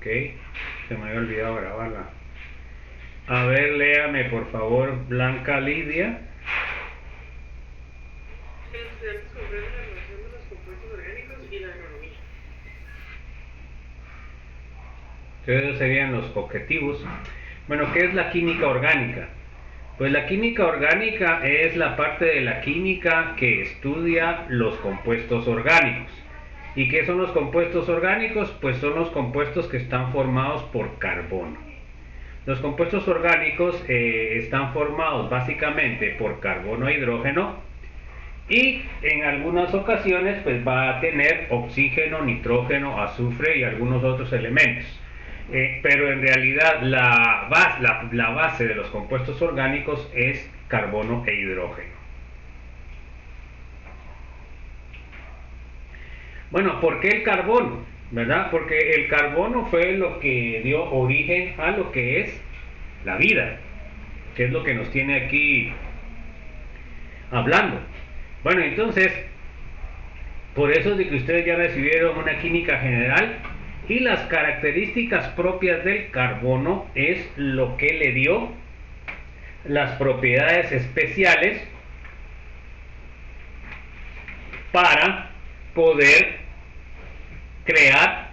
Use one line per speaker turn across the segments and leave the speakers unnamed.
Ok, se me había olvidado grabarla. A ver, léame por favor, Blanca Lidia.
El estudiante comprende la relación de los compuestos orgánicos y la agronomía.
Entonces serían los objetivos. Bueno, ¿qué es la química orgánica? Pues la química orgánica es la parte de la química que estudia los compuestos orgánicos. ¿Y qué son los compuestos orgánicos? Pues son los compuestos que están formados por carbono. Los compuestos orgánicos están formados básicamente por carbono e hidrógeno y en algunas ocasiones pues va a tener oxígeno, nitrógeno, azufre y algunos otros elementos. Pero en realidad la base de los compuestos orgánicos es carbono e hidrógeno. Bueno, ¿por qué el carbono? ¿Verdad? Porque el carbono fue lo que dio origen a lo que es la vida, que es lo que nos tiene aquí hablando. Bueno, entonces, por eso es de que ustedes ya recibieron una química general y las características propias del carbono es lo que le dio las propiedades especiales para poder crear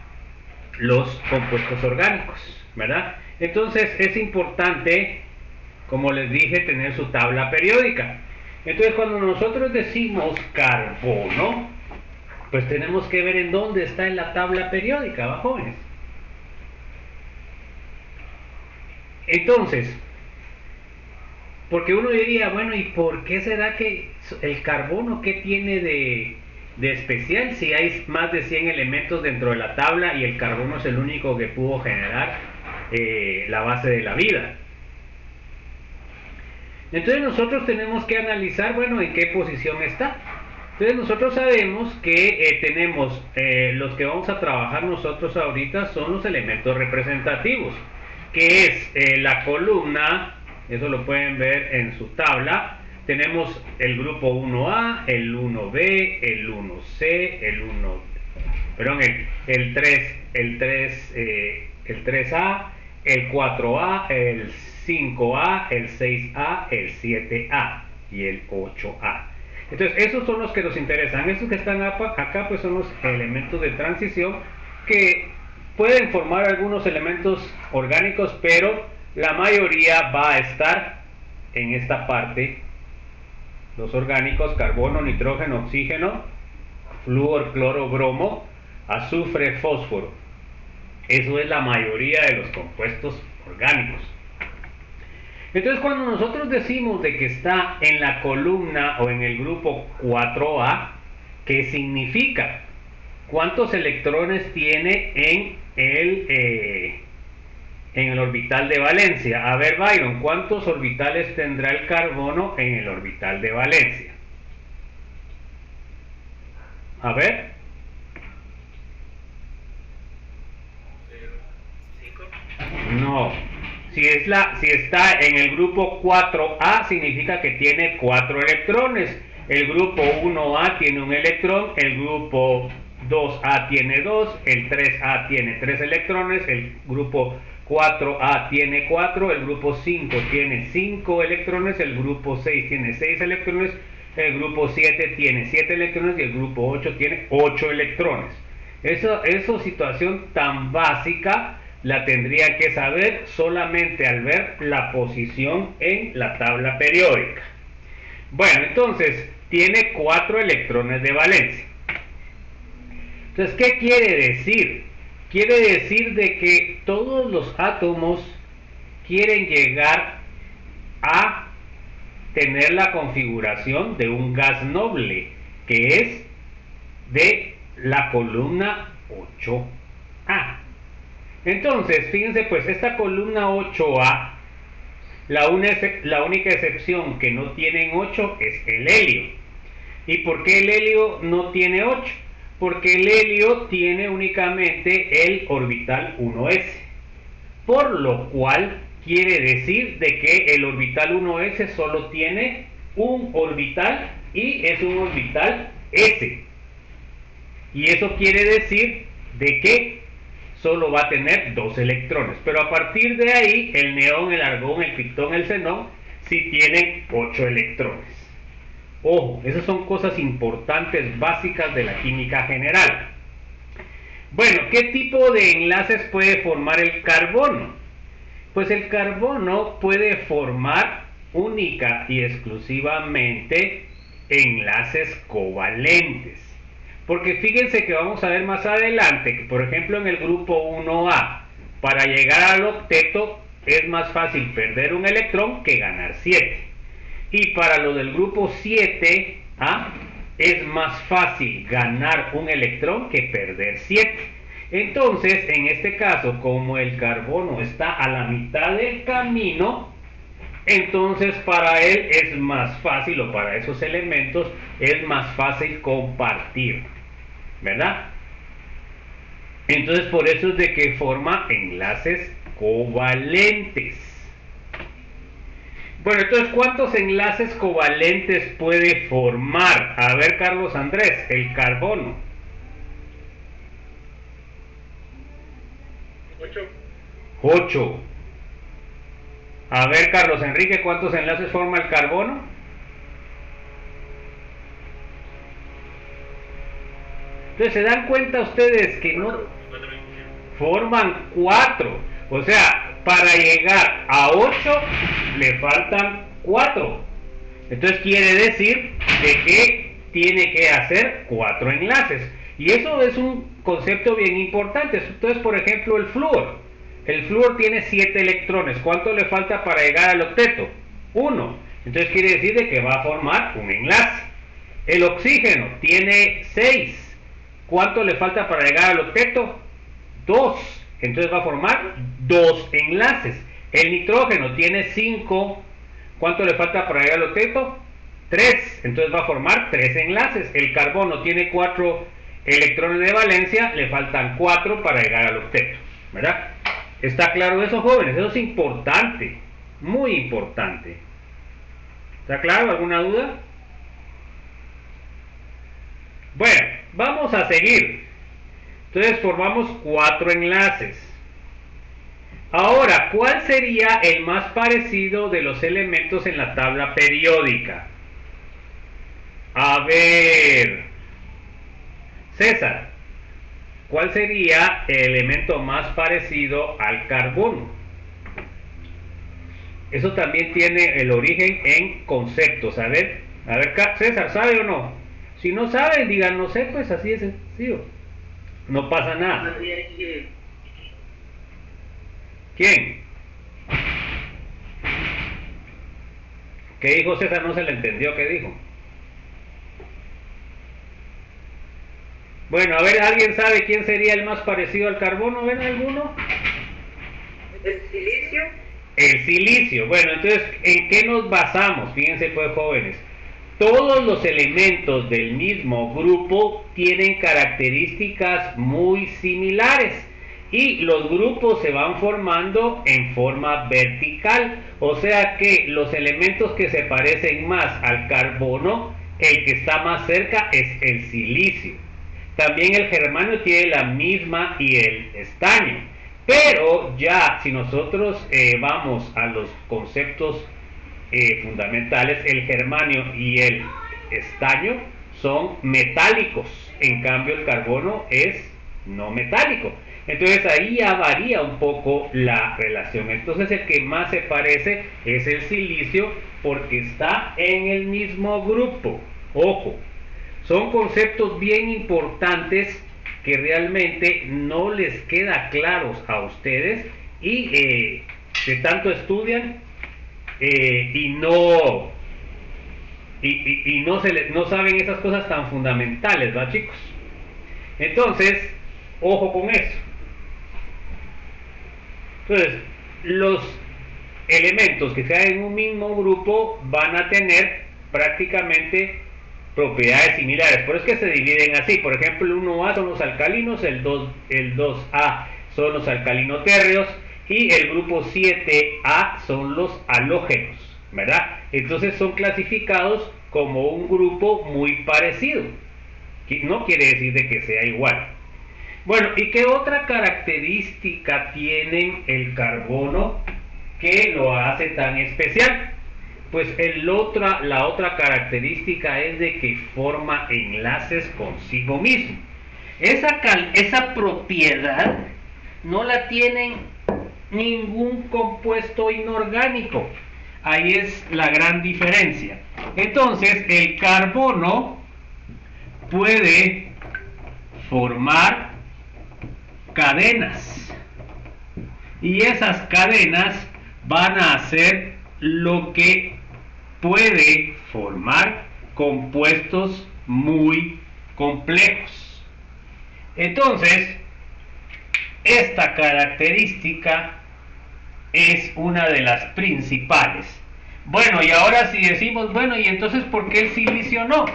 los compuestos orgánicos, ¿verdad? Entonces es importante, como les dije, tener su tabla periódica. Entonces cuando nosotros decimos carbono, pues tenemos que ver en dónde está en la tabla periódica, ¿va, jóvenes? Entonces, porque uno diría, bueno, ¿y por qué será que el carbono, qué tiene de especial si hay más de 100 elementos dentro de la tabla y el carbono es el único que pudo generar la base de la vida? Entonces nosotros tenemos que analizar, bueno, en qué posición está. Entonces nosotros sabemos que tenemos, los que vamos a trabajar nosotros ahorita son los elementos representativos, que es la columna, eso lo pueden ver en su tabla. Tenemos el grupo 1A, el 1B, el 1C, el 3A, el 4A, el 5A, el 6A, el 7A y el 8A. Entonces esos son los que nos interesan. Estos que están acá pues son los elementos de transición que pueden formar algunos elementos orgánicos, pero la mayoría va a estar en esta parte. Los orgánicos: carbono, nitrógeno, oxígeno, flúor, cloro, bromo, azufre, fósforo. Eso es la mayoría de los compuestos orgánicos. Entonces cuando nosotros decimos de que está en la columna o en el grupo 4A, ¿qué significa? ¿Cuántos electrones tiene en el orbital de valencia? A ver, Byron, ¿cuántos orbitales tendrá el carbono en el orbital de valencia? A ver.
5.
No. Si está en el grupo 4A, significa que tiene 4 electrones. El grupo 1A tiene un electrón, el grupo 2A tiene 2, el 3A tiene 3 electrones, el grupo 4A tiene 4, el grupo 5 tiene 5 electrones, el grupo 6 tiene 6 electrones, el grupo 7 tiene 7 electrones y el grupo 8 tiene 8 electrones. Esa situación tan básica la tendría que saber solamente al ver la posición en la tabla periódica. Bueno, entonces tiene 4 electrones de valencia. Entonces, ¿qué quiere decir? Quiere decir de que todos los átomos quieren llegar a tener la configuración de un gas noble, que es de la columna 8A. Entonces, fíjense pues, esta columna 8A, la única excepción que no tiene 8 es el helio. ¿Y por qué el helio no tiene 8? Porque el helio tiene únicamente el orbital 1s, por lo cual quiere decir de que el orbital 1s solo tiene un orbital y es un orbital s. Y eso quiere decir de que solo va a tener 2 electrones. Pero a partir de ahí, el neón, el argón, el pictón, el xenón, sí tienen 8 electrones. Ojo, esas son cosas importantes, básicas de la química general. Bueno, ¿qué tipo de enlaces puede formar el carbono? Pues el carbono puede formar única y exclusivamente enlaces covalentes. Porque fíjense que vamos a ver más adelante que, por ejemplo, en el grupo 1A, para llegar al octeto es más fácil perder un electrón que ganar 7. Y para lo del grupo 7A es más fácil ganar un electrón que perder 7. Entonces, en este caso, como el carbono está a la mitad del camino, entonces para él es más fácil, o para esos elementos es más fácil compartir, ¿verdad? Entonces por eso es de que forma enlaces covalentes. Bueno, entonces ¿cuántos enlaces covalentes puede formar? A ver, Carlos Andrés, el carbono.
8.
8. A ver, Carlos Enrique, ¿cuántos enlaces forma el carbono? Entonces se dan cuenta ustedes que no forman 4. O sea, para llegar a 8 le faltan 4. Entonces quiere decir de que tiene que hacer 4 enlaces. Y eso es un concepto bien importante. Entonces, por ejemplo, el flúor. El flúor tiene 7 electrones. ¿Cuánto le falta para llegar al octeto? 1. Entonces quiere decir de que va a formar un enlace. El oxígeno tiene 6. ¿Cuánto le falta para llegar al octeto? 2. Entonces va a formar 2 enlaces. El nitrógeno tiene 5. ¿Cuánto le falta para llegar al octeto? 3. Entonces va a formar 3 enlaces. El carbono tiene 4 electrones de valencia. Le faltan 4 para llegar al octeto, ¿verdad? ¿Está claro eso, jóvenes? Eso es importante. Muy importante. ¿Está claro? ¿Alguna duda? Bueno, vamos a seguir. Entonces formamos 4 enlaces. Ahora, ¿cuál sería el más parecido de los elementos en la tabla periódica? A ver, César, ¿cuál sería el elemento más parecido al carbono? Eso también tiene el origen en conceptos. A ver, César, ¿sabe o no? Si no sabe, digan no sé, pues así es sencillo. No pasa nada. ¿Quién? ¿Qué dijo César? No se le entendió. ¿Qué dijo? Bueno, a ver, ¿alguien sabe quién sería el más parecido al carbono? ¿Ven alguno?
¿El silicio?
El silicio. Bueno, entonces, ¿en qué nos basamos? Fíjense pues, jóvenes. Todos los elementos del mismo grupo tienen características muy similares y los grupos se van formando en forma vertical, o sea que los elementos que se parecen más al carbono, el que está más cerca es el silicio. También el germanio tiene la misma y el estaño, pero ya si nosotros vamos a los conceptos fundamentales, el germanio y el estaño son metálicos, en cambio el carbono es no metálico. Entonces ahí ya varía un poco la relación. Entonces el que más se parece es el silicio porque está en el mismo grupo. Ojo, son conceptos bien importantes que realmente no les queda claros a ustedes y de tanto estudian y no saben esas cosas tan fundamentales, ¿va, chicos? Entonces, ojo con eso. Entonces, los elementos que sean en un mismo grupo van a tener prácticamente propiedades similares, por eso es que se dividen así. Por ejemplo, el 1A son los alcalinos, el 2A son los alcalinotérreos y el grupo 7A son los halógenos, ¿verdad? Entonces son clasificados como un grupo muy parecido, no quiere decir de que sea igual. Bueno, ¿y qué otra característica tiene el carbono que lo hace tan especial? Pues la otra característica es de que forma enlaces consigo mismo. Esa propiedad no la tienen ningún compuesto inorgánico. Ahí es la gran diferencia. Entonces, el carbono puede formar cadenas. Y esas cadenas van a hacer lo que puede formar compuestos muy complejos. Entonces, esta característica es una de las principales. Bueno, y ahora si decimos, bueno, ¿y entonces por qué el silicio no?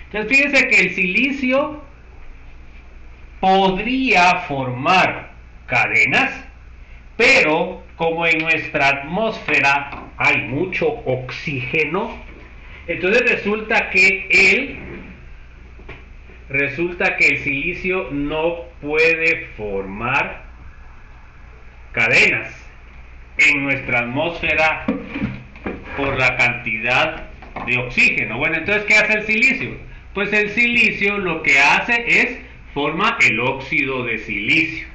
Entonces fíjense que el silicio podría formar cadenas, pero como en nuestra atmósfera hay mucho oxígeno, entonces resulta que el silicio no puede formar cadenas en nuestra atmósfera por la cantidad de oxígeno. Bueno, entonces, ¿qué hace el silicio? Pues el silicio lo que hace es forma el óxido de silicio.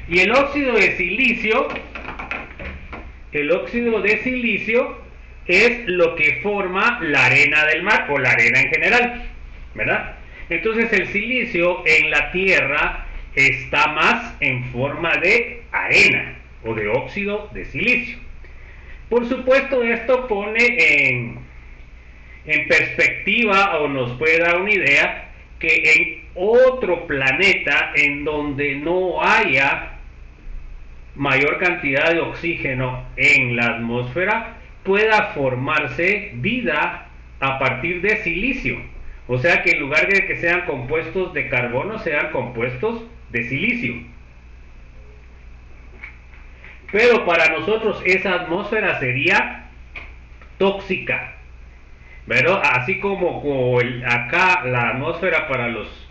Y el óxido de silicio es lo que forma la arena del mar o la arena en general, ¿verdad? Entonces el silicio en la Tierra está más en forma de arena o de óxido de silicio. Por supuesto, esto pone en perspectiva o nos puede dar una idea que en otro planeta en donde no haya mayor cantidad de oxígeno en la atmósfera pueda formarse vida a partir de silicio. O sea que en lugar de que sean compuestos de carbono, sean compuestos de silicio. Pero para nosotros esa atmósfera sería tóxica, ¿verdad? Así como acá la atmósfera para los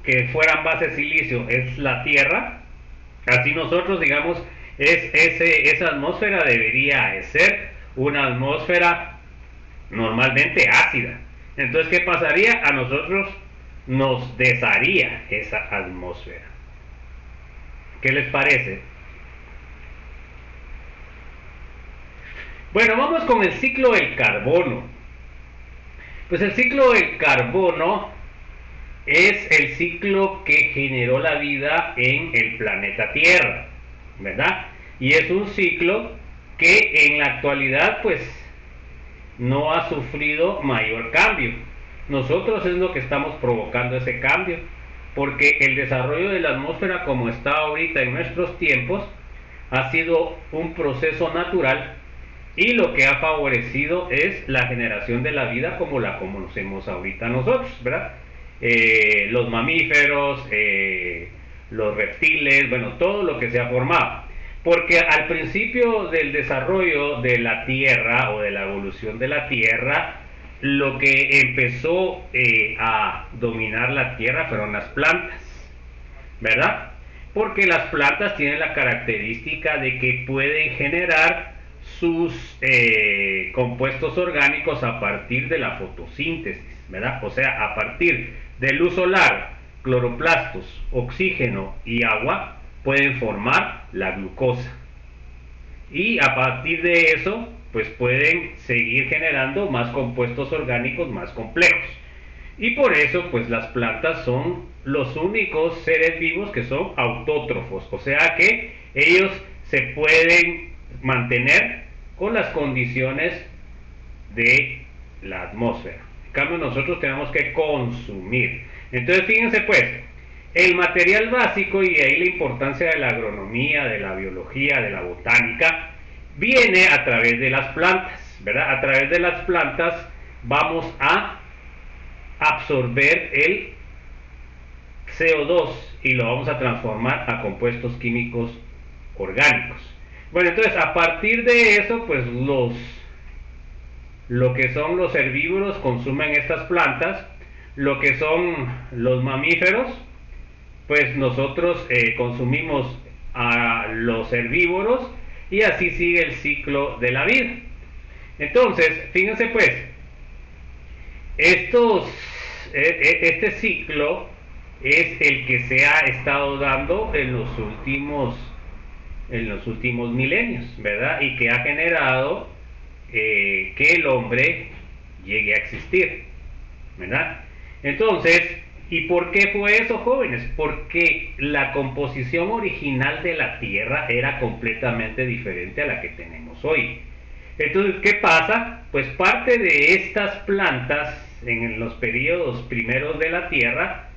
que fueran base de silicio es la Tierra, así nosotros, digamos, esa atmósfera debería ser una atmósfera normalmente ácida. Entonces, ¿qué pasaría? A nosotros nos desharía esa atmósfera. ¿Qué les parece? Bueno, vamos con el ciclo del carbono. Pues el ciclo del carbono es el ciclo que generó la vida en el planeta Tierra, ¿verdad? Y es un ciclo que en la actualidad pues no ha sufrido mayor cambio. Nosotros es lo que estamos provocando ese cambio, porque el desarrollo de la atmósfera como está ahorita en nuestros tiempos ha sido un proceso natural y lo que ha favorecido es la generación de la vida como la conocemos ahorita nosotros, ¿verdad? Los mamíferos, los reptiles, bueno, todo lo que se ha formado. Porque al principio del desarrollo de la Tierra o de la evolución de la Tierra, lo que empezó a dominar la Tierra fueron las plantas, ¿verdad? Porque las plantas tienen la característica de que pueden generar sus compuestos orgánicos a partir de la fotosíntesis, ¿verdad? O sea, a partir de luz solar, cloroplastos, oxígeno y agua, pueden formar la glucosa. Y a partir de eso, pues pueden seguir generando más compuestos orgánicos más complejos. Y por eso, pues las plantas son los únicos seres vivos que son autótrofos, o sea que ellos se pueden mantener con las condiciones de la atmósfera. En cambio, nosotros tenemos que consumir. Entonces, fíjense pues, el material básico, y de ahí la importancia de la agronomía, de la biología, de la botánica, viene a través de las plantas, ¿verdad? A través de las plantas vamos a absorber el CO2 y lo vamos a transformar a compuestos químicos orgánicos. Bueno, entonces a partir de eso, pues lo que son los herbívoros consumen estas plantas, lo que son los mamíferos pues nosotros consumimos a los herbívoros y así sigue el ciclo de la vida. Entonces, fíjense pues, este ciclo es el que se ha estado dando en los últimos milenios, ¿verdad? Y que ha generado que el hombre llegue a existir, ¿verdad? Entonces, ¿y por qué fue eso, jóvenes? Porque la composición original de la Tierra era completamente diferente a la que tenemos hoy. Entonces, ¿qué pasa? Pues parte de estas plantas en los periodos primeros de la Tierra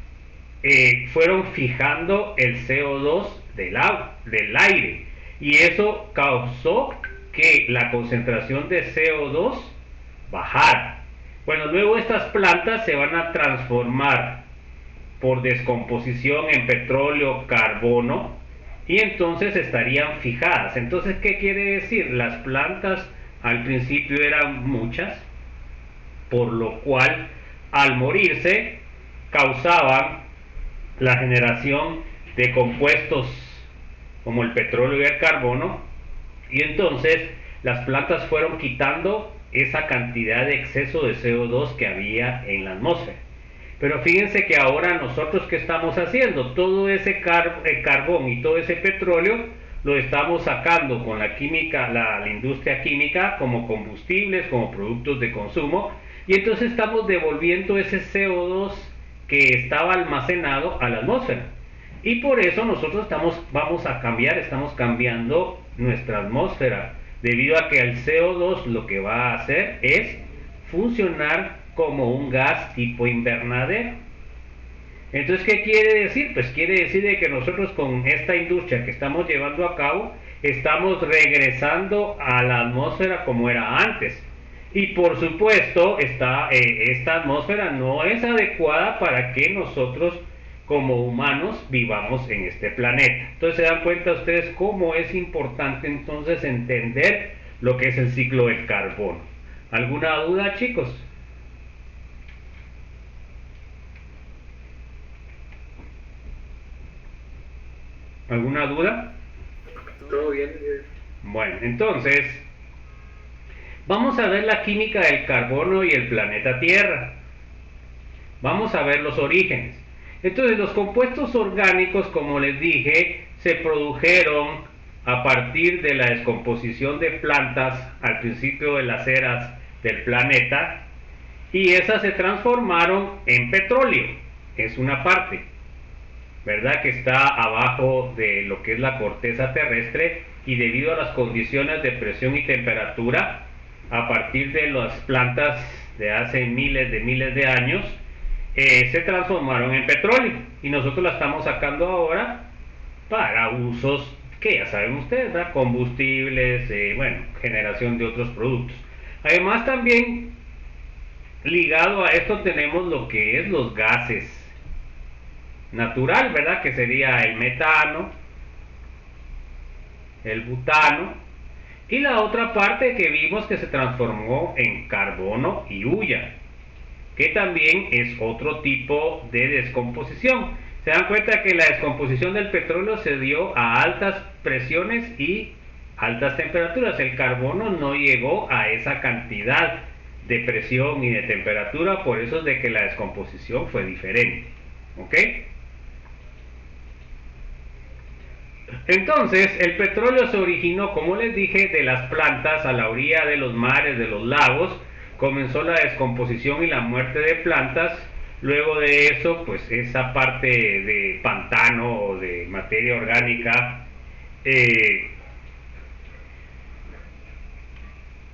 fueron fijando el CO2 del aire, y eso causó que la concentración de CO2 bajara. Bueno, luego estas plantas se van a transformar por descomposición en petróleo, carbono, y entonces estarían fijadas. Entonces, ¿qué quiere decir? Las plantas al principio eran muchas, por lo cual al morirse causaban la generación de compuestos como el petróleo y el carbono, y entonces las plantas fueron quitando esa cantidad de exceso de CO2 que había en la atmósfera. Pero fíjense que ahora nosotros, ¿qué estamos haciendo? Todo ese carbón y todo ese petróleo lo estamos sacando con la química, la industria química, como combustibles, como productos de consumo, y entonces estamos devolviendo ese CO2 que estaba almacenado a la atmósfera. Y por eso nosotros estamos cambiando nuestra atmósfera, debido a que el CO2 lo que va a hacer es funcionar como un gas tipo invernadero. Entonces, ¿qué quiere decir? Pues quiere decir de que nosotros con esta industria que estamos llevando a cabo, estamos regresando a la atmósfera como era antes. Y por supuesto, esta atmósfera no es adecuada para que nosotros como humanos vivamos en este planeta. Entonces se dan cuenta ustedes cómo es importante entonces entender lo que es el ciclo del carbono. ¿Alguna duda, chicos? ¿Alguna duda?
Todo bien.
Bueno, entonces vamos a ver la química del carbono y el planeta Tierra. Vamos a ver los orígenes. Entonces, los compuestos orgánicos, como les dije, se produjeron a partir de la descomposición de plantas al principio de las eras del planeta, y esas se transformaron en petróleo. Es una parte, ¿verdad?, que está abajo de lo que es la corteza terrestre, y debido a las condiciones de presión y temperatura, a partir de las plantas de hace miles de años, se transformaron en petróleo, y nosotros la estamos sacando ahora para usos que ya saben ustedes, ¿verdad? Combustibles, bueno, generación de otros productos. Además, también ligado a esto tenemos lo que es los gases natural, ¿verdad?, que sería el metano, el butano, y la otra parte que vimos que se transformó en carbono y hulla, que también es otro tipo de descomposición. Se dan cuenta que la descomposición del petróleo se dio a altas presiones y altas temperaturas. El carbono no llegó a esa cantidad de presión y de temperatura, por eso es de que la descomposición fue diferente. ¿Ok? Entonces, el petróleo se originó, como les dije, de las plantas a la orilla de los mares, de los lagos. Comenzó la descomposición y la muerte de plantas. Luego de eso, pues esa parte de pantano o de materia orgánica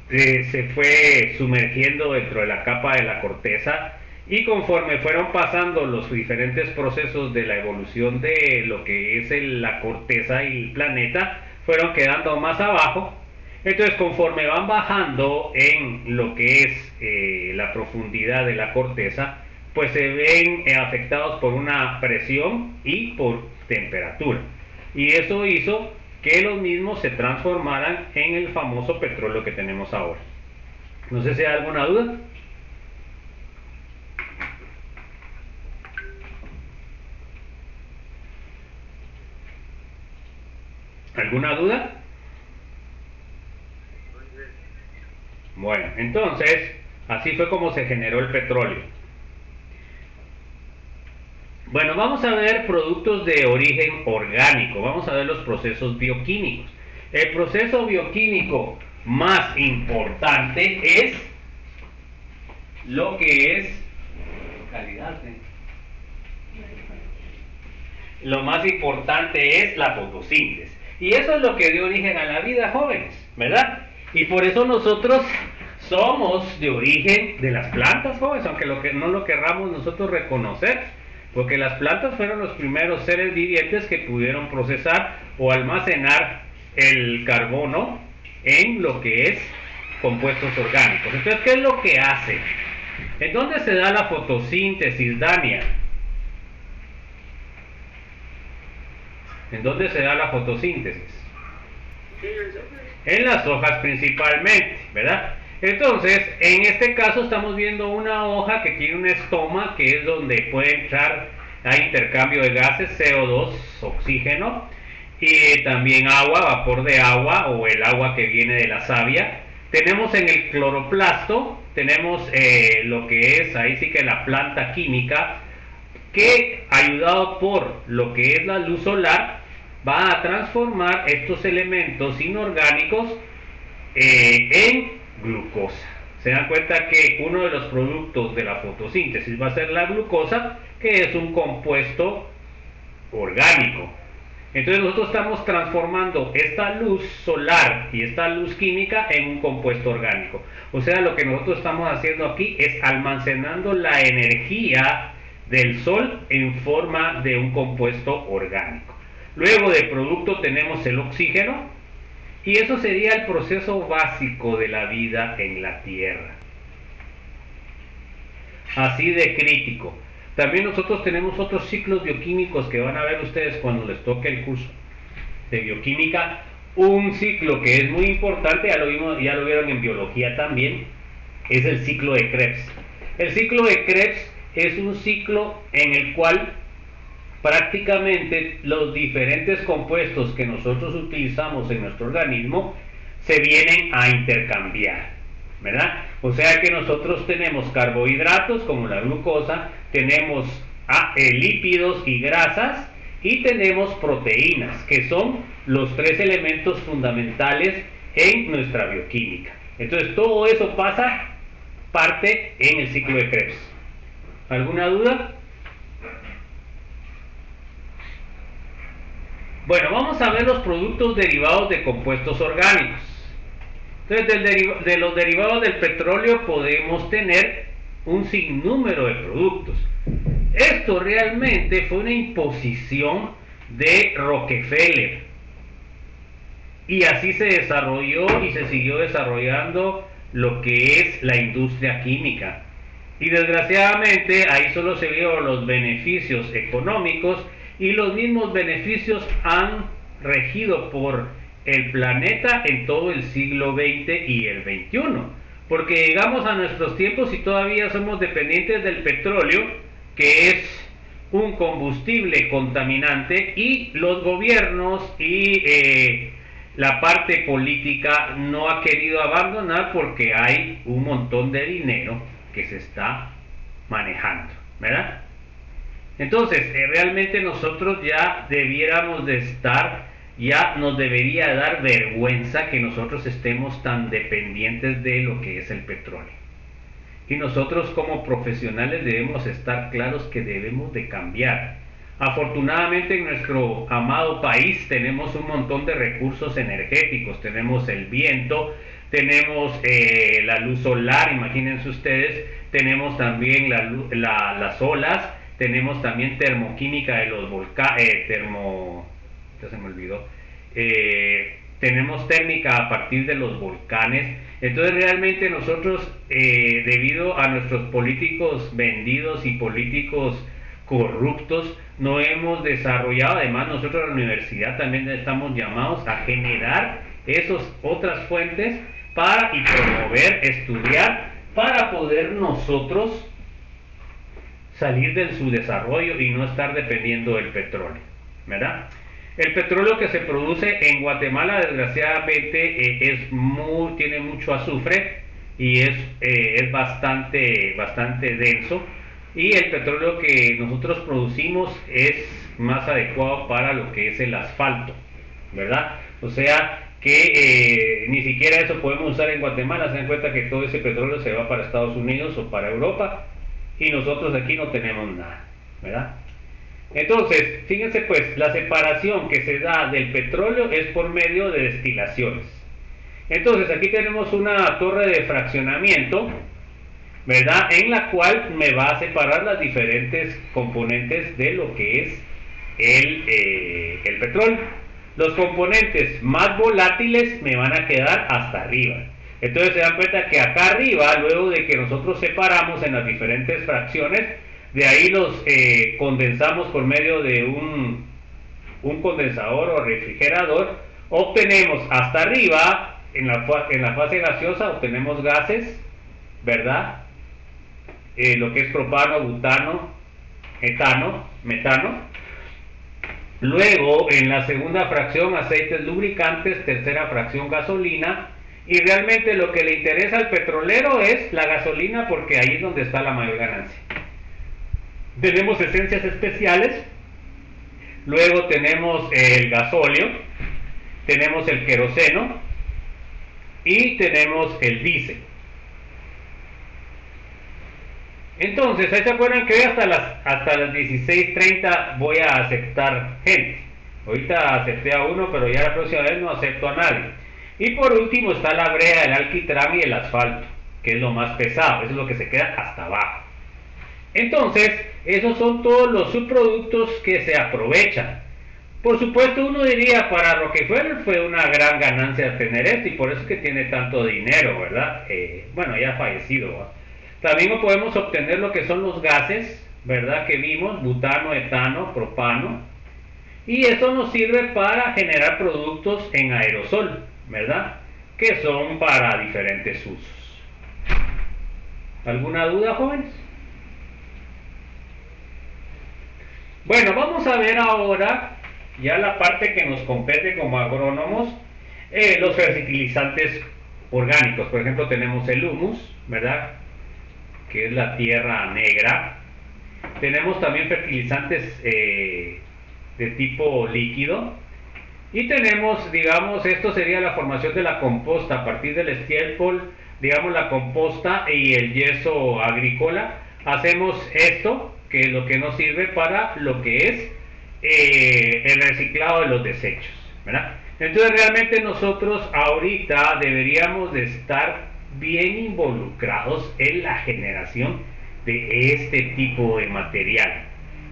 se fue sumergiendo dentro de la capa de la corteza, y conforme fueron pasando los diferentes procesos de la evolución de lo que es la corteza y el planeta, fueron quedando más abajo. Entonces, conforme van bajando en lo que es la profundidad de la corteza, pues se ven afectados por una presión y por temperatura, y eso hizo que los mismos se transformaran en el famoso petróleo que tenemos ahora. No sé si hay alguna duda. ¿Alguna duda?
Entonces,
Bueno, entonces, así fue como se generó el petróleo. Bueno, vamos a ver productos de origen orgánico, vamos a ver los procesos bioquímicos. El proceso bioquímico más importante es lo que es calidad. Lo más importante es la fotosíntesis. Y eso es lo que dio origen a la vida, jóvenes, ¿verdad? Y por eso nosotros somos de origen de las plantas, jóvenes, aunque no lo querramos nosotros reconocer. Porque las plantas fueron los primeros seres vivientes que pudieron procesar o almacenar el carbono en lo que es compuestos orgánicos. Entonces, ¿qué es lo que hace? ¿En dónde se da la fotosíntesis, Dania? ¿En dónde se da la fotosíntesis? En las hojas principalmente, ¿verdad? Entonces, en este caso estamos viendo una hoja que tiene un estoma, que es donde puede entrar a intercambio de gases, CO2, oxígeno, y también agua, vapor de agua o el agua que viene de la savia. Tenemos en el cloroplasto, tenemos lo que es, ahí sí que la planta química, que ayudado por lo que es la luz solar, va a transformar estos elementos inorgánicos en glucosa. Se dan cuenta que uno de los productos de la fotosíntesis va a ser la glucosa, que es un compuesto orgánico. Entonces nosotros estamos transformando esta luz solar y esta luz química en un compuesto orgánico. O sea, lo que nosotros estamos haciendo aquí es almacenando la energía del sol en forma de un compuesto orgánico. Luego de producto tenemos el oxígeno, y eso sería el proceso básico de la vida en la Tierra. Así de crítico. También nosotros tenemos otros ciclos bioquímicos que van a ver ustedes cuando les toque el curso de bioquímica. Un ciclo que es muy importante, ya lo vieron en biología también, es el ciclo de Krebs. El ciclo de Krebs es un ciclo en el cual prácticamente los diferentes compuestos que nosotros utilizamos en nuestro organismo se vienen a intercambiar, ¿verdad? O sea que nosotros tenemos carbohidratos como la glucosa, tenemos lípidos y grasas, y tenemos proteínas, que son los tres elementos fundamentales en nuestra bioquímica. Entonces todo eso parte en el ciclo de Krebs. ¿Alguna duda? Bueno, vamos a ver los productos derivados de compuestos orgánicos. Entonces, de los derivados del petróleo podemos tener un sinnúmero de productos. Esto realmente fue una imposición de Rockefeller. Y así se desarrolló y se siguió desarrollando lo que es la industria química. Y desgraciadamente ahí solo se vieron los beneficios económicos, y los mismos beneficios han regido por el planeta en todo el siglo XX y el XXI. Porque llegamos a nuestros tiempos y todavía somos dependientes del petróleo, que es un combustible contaminante, y los gobiernos y la parte política no ha querido abandonar porque hay un montón de dinero que se está manejando, ¿verdad? Entonces, realmente nosotros ya debiéramos de ya nos debería dar vergüenza que nosotros estemos tan dependientes de lo que es el petróleo. Y nosotros como profesionales debemos estar claros que debemos de cambiar. Afortunadamente en nuestro amado país tenemos un montón de recursos energéticos, tenemos el viento, tenemos la luz solar, imagínense ustedes, tenemos también las olas, tenemos también termoquímica de los volcanes, ya se me olvidó, tenemos térmica a partir de los volcanes. Entonces realmente nosotros, debido a nuestros políticos vendidos y políticos corruptos, no hemos desarrollado, además nosotros en la universidad también estamos llamados a generar esas otras fuentes y promover, estudiar, para poder nosotros salir de su desarrollo y no estar dependiendo del petróleo, ¿verdad? El petróleo que se produce en Guatemala, desgraciadamente, tiene mucho azufre y es bastante denso. Y el petróleo que nosotros producimos es más adecuado para lo que es el asfalto, ¿verdad? O sea que ni siquiera eso podemos usar en Guatemala. Se dan cuenta que todo ese petróleo se va para Estados Unidos o para Europa y nosotros aquí no tenemos nada, ¿verdad? Entonces, fíjense pues, la separación que se da del petróleo es por medio de destilaciones. Entonces, aquí tenemos una torre de fraccionamiento, ¿verdad? En la cual me va a separar las diferentes componentes de lo que es el petróleo. Los componentes más volátiles me van a quedar hasta arriba. Entonces se dan cuenta que acá arriba, luego de que nosotros separamos en las diferentes fracciones, de ahí los condensamos por medio de un condensador o refrigerador, obtenemos hasta arriba, en la fase gaseosa, obtenemos gases, ¿verdad? Lo que es propano, butano, etano, metano. Luego, en la segunda fracción, aceites lubricantes, tercera fracción, gasolina. Y realmente lo que le interesa al petrolero es la gasolina, porque ahí es donde está la mayor ganancia. Tenemos esencias especiales, luego tenemos el gasóleo, tenemos el queroseno y tenemos el diésel. Entonces, ahí se acuerdan que hoy hasta las 16:30 voy a aceptar gente. Ahorita acepté a uno, pero ya la próxima vez no acepto a nadie. Y por último está la brea, el alquitrán y el asfalto, que es lo más pesado, eso es lo que se queda hasta abajo. Entonces, esos son todos los subproductos que se aprovechan. Por supuesto, uno diría, para Rockefeller fue una gran ganancia tener esto, y por eso es que tiene tanto dinero, ¿verdad? Bueno, ya fallecido, ¿verdad? También podemos obtener lo que son los gases, ¿verdad? Que vimos, butano, etano, propano. Y eso nos sirve para generar productos en aerosol, ¿verdad? Que son para diferentes usos. ¿Alguna duda, jóvenes? Bueno, vamos a ver ahora ya la parte que nos compete como agrónomos, los fertilizantes orgánicos. Por ejemplo, tenemos el humus, ¿verdad? Que es la tierra negra. Tenemos también fertilizantes de tipo líquido. Y tenemos, digamos, esto sería la formación de la composta a partir del estiércol, digamos, la composta y el yeso agrícola. Hacemos esto, que es lo que nos sirve para lo que es el reciclado de los desechos, ¿verdad? Entonces realmente nosotros ahorita deberíamos de estar bien involucrados en la generación de este tipo de material.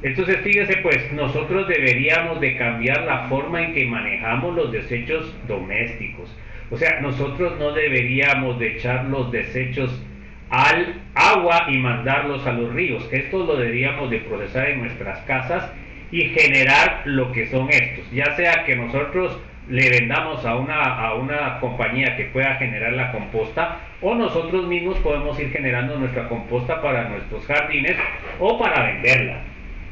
Entonces fíjese pues, nosotros deberíamos de cambiar la forma en que manejamos los desechos domésticos. O sea, nosotros no deberíamos de echar los desechos al agua y mandarlos a los ríos. Esto lo deberíamos de procesar en nuestras casas y generar lo que son estos, ya sea que nosotros le vendamos a una compañía que pueda generar la composta, o nosotros mismos podemos ir generando nuestra composta para nuestros jardines o para venderla.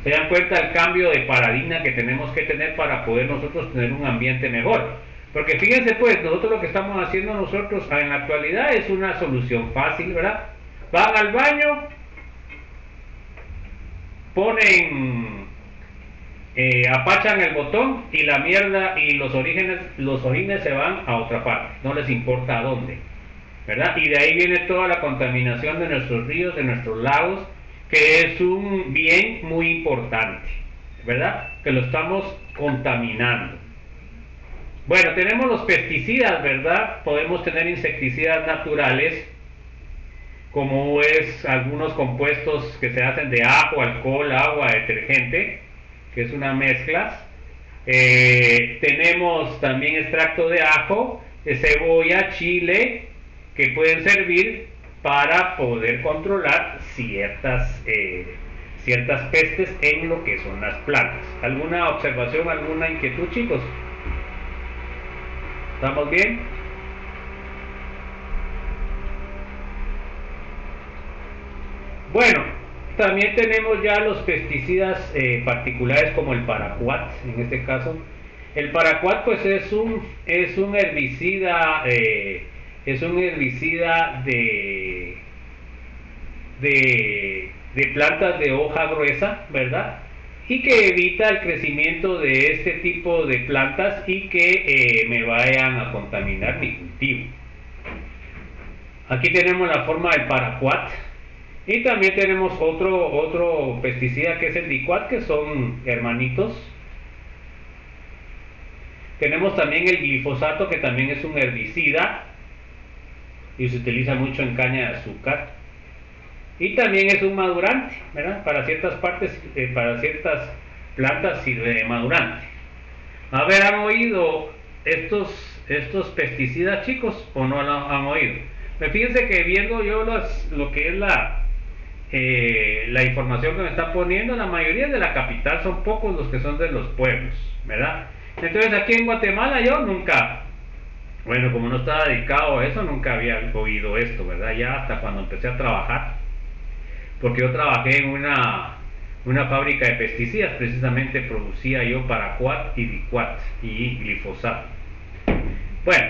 Se dan cuenta el cambio de paradigma que tenemos que tener para poder nosotros tener un ambiente mejor. Porque fíjense pues, nosotros lo que estamos haciendo nosotros en la actualidad es una solución fácil, ¿verdad? Van al baño, ponen, apachan el botón y la mierda y los orines se van a otra parte, no les importa a dónde, ¿verdad? Y de ahí viene toda la contaminación de nuestros ríos, de nuestros lagos, que es un bien muy importante, ¿verdad? Que lo estamos contaminando. Bueno, tenemos los pesticidas, ¿verdad? Podemos tener insecticidas naturales, como es algunos compuestos que se hacen de ajo, alcohol, agua, detergente, que es una mezcla. Tenemos también extracto de ajo, de cebolla, chile, que pueden servir para poder controlar ciertas pestes en lo que son las plantas. ¿Alguna observación, alguna inquietud, chicos? ¿Estamos bien? Bueno, también tenemos ya los pesticidas particulares como el paraquat, en este caso, El paraquat pues es un herbicida de plantas de hoja gruesa, ¿verdad? Y que evita el crecimiento de este tipo de plantas y que me vayan a contaminar mi cultivo. Aquí tenemos la forma del paraquat y también tenemos otro pesticida que es el diquat, que son hermanitos. Tenemos también el glifosato, que también es un herbicida y se utiliza mucho en caña de azúcar. Y también es un madurante, ¿verdad? Para ciertas plantas sirve de madurante. A ver, ¿han oído estos pesticidas, chicos, o no lo han oído? Fíjense que viendo yo lo que es la información que me está poniendo, la mayoría de la capital, son pocos los que son de los pueblos, ¿verdad? Entonces aquí en Guatemala yo nunca, bueno, como no estaba dedicado a eso, nunca había oído esto, ¿verdad? Ya hasta cuando empecé a trabajar, porque yo trabajé en una fábrica de pesticidas, precisamente producía yo paraquat y diquat y glifosato. Bueno,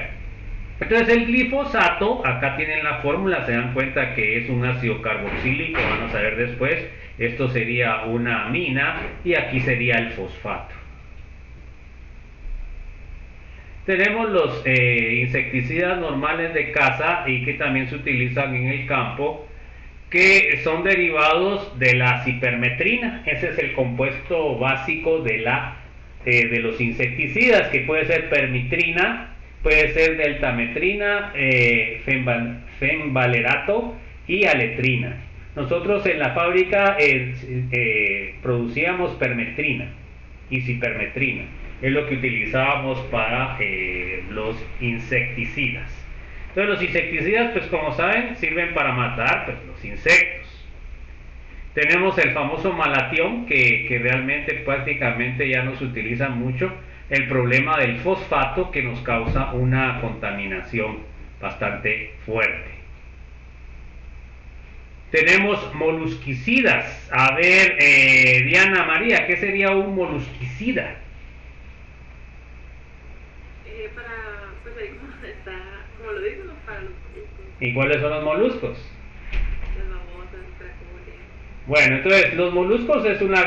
entonces el glifosato, acá tienen la fórmula, se dan cuenta que es un ácido carboxílico, vamos a ver después, esto sería una amina y aquí sería el fosfato. Tenemos los insecticidas normales de casa y que también se utilizan en el campo, que son derivados de la cipermetrina. Ese es el compuesto básico de los insecticidas, que puede ser permitrina, puede ser deltametrina, fenvalerato y aletrina. Nosotros en la fábrica producíamos permetrina y cipermetrina, es lo que utilizábamos para los insecticidas. Entonces los insecticidas, pues como saben, sirven para matar pues, los insectos. Tenemos el famoso malatión, que realmente prácticamente ya no se utiliza mucho. El problema del fosfato, que nos causa una contaminación bastante fuerte. Tenemos molusquicidas. A ver, Diana María, ¿qué sería un molusquicida?
Pues ahí como está, como lo digo, para los moluscos.
¿Y cuáles son los moluscos?
Las babosas, caracoles.
Bueno, entonces los moluscos es una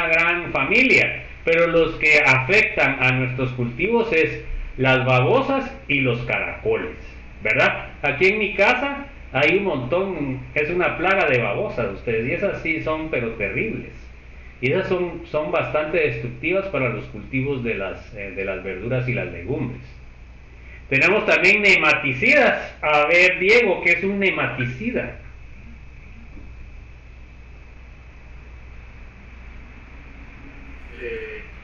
gran familia, pero los que afectan a nuestros cultivos es las babosas y los caracoles, ¿verdad? Aquí en mi casa hay un montón, es una plaga de babosas, ustedes, y esas sí son pero terribles. Y esas son bastante destructivas para los cultivos de las verduras y las legumbres. Tenemos también nematicidas. A ver, Diego, ¿qué es un nematicida?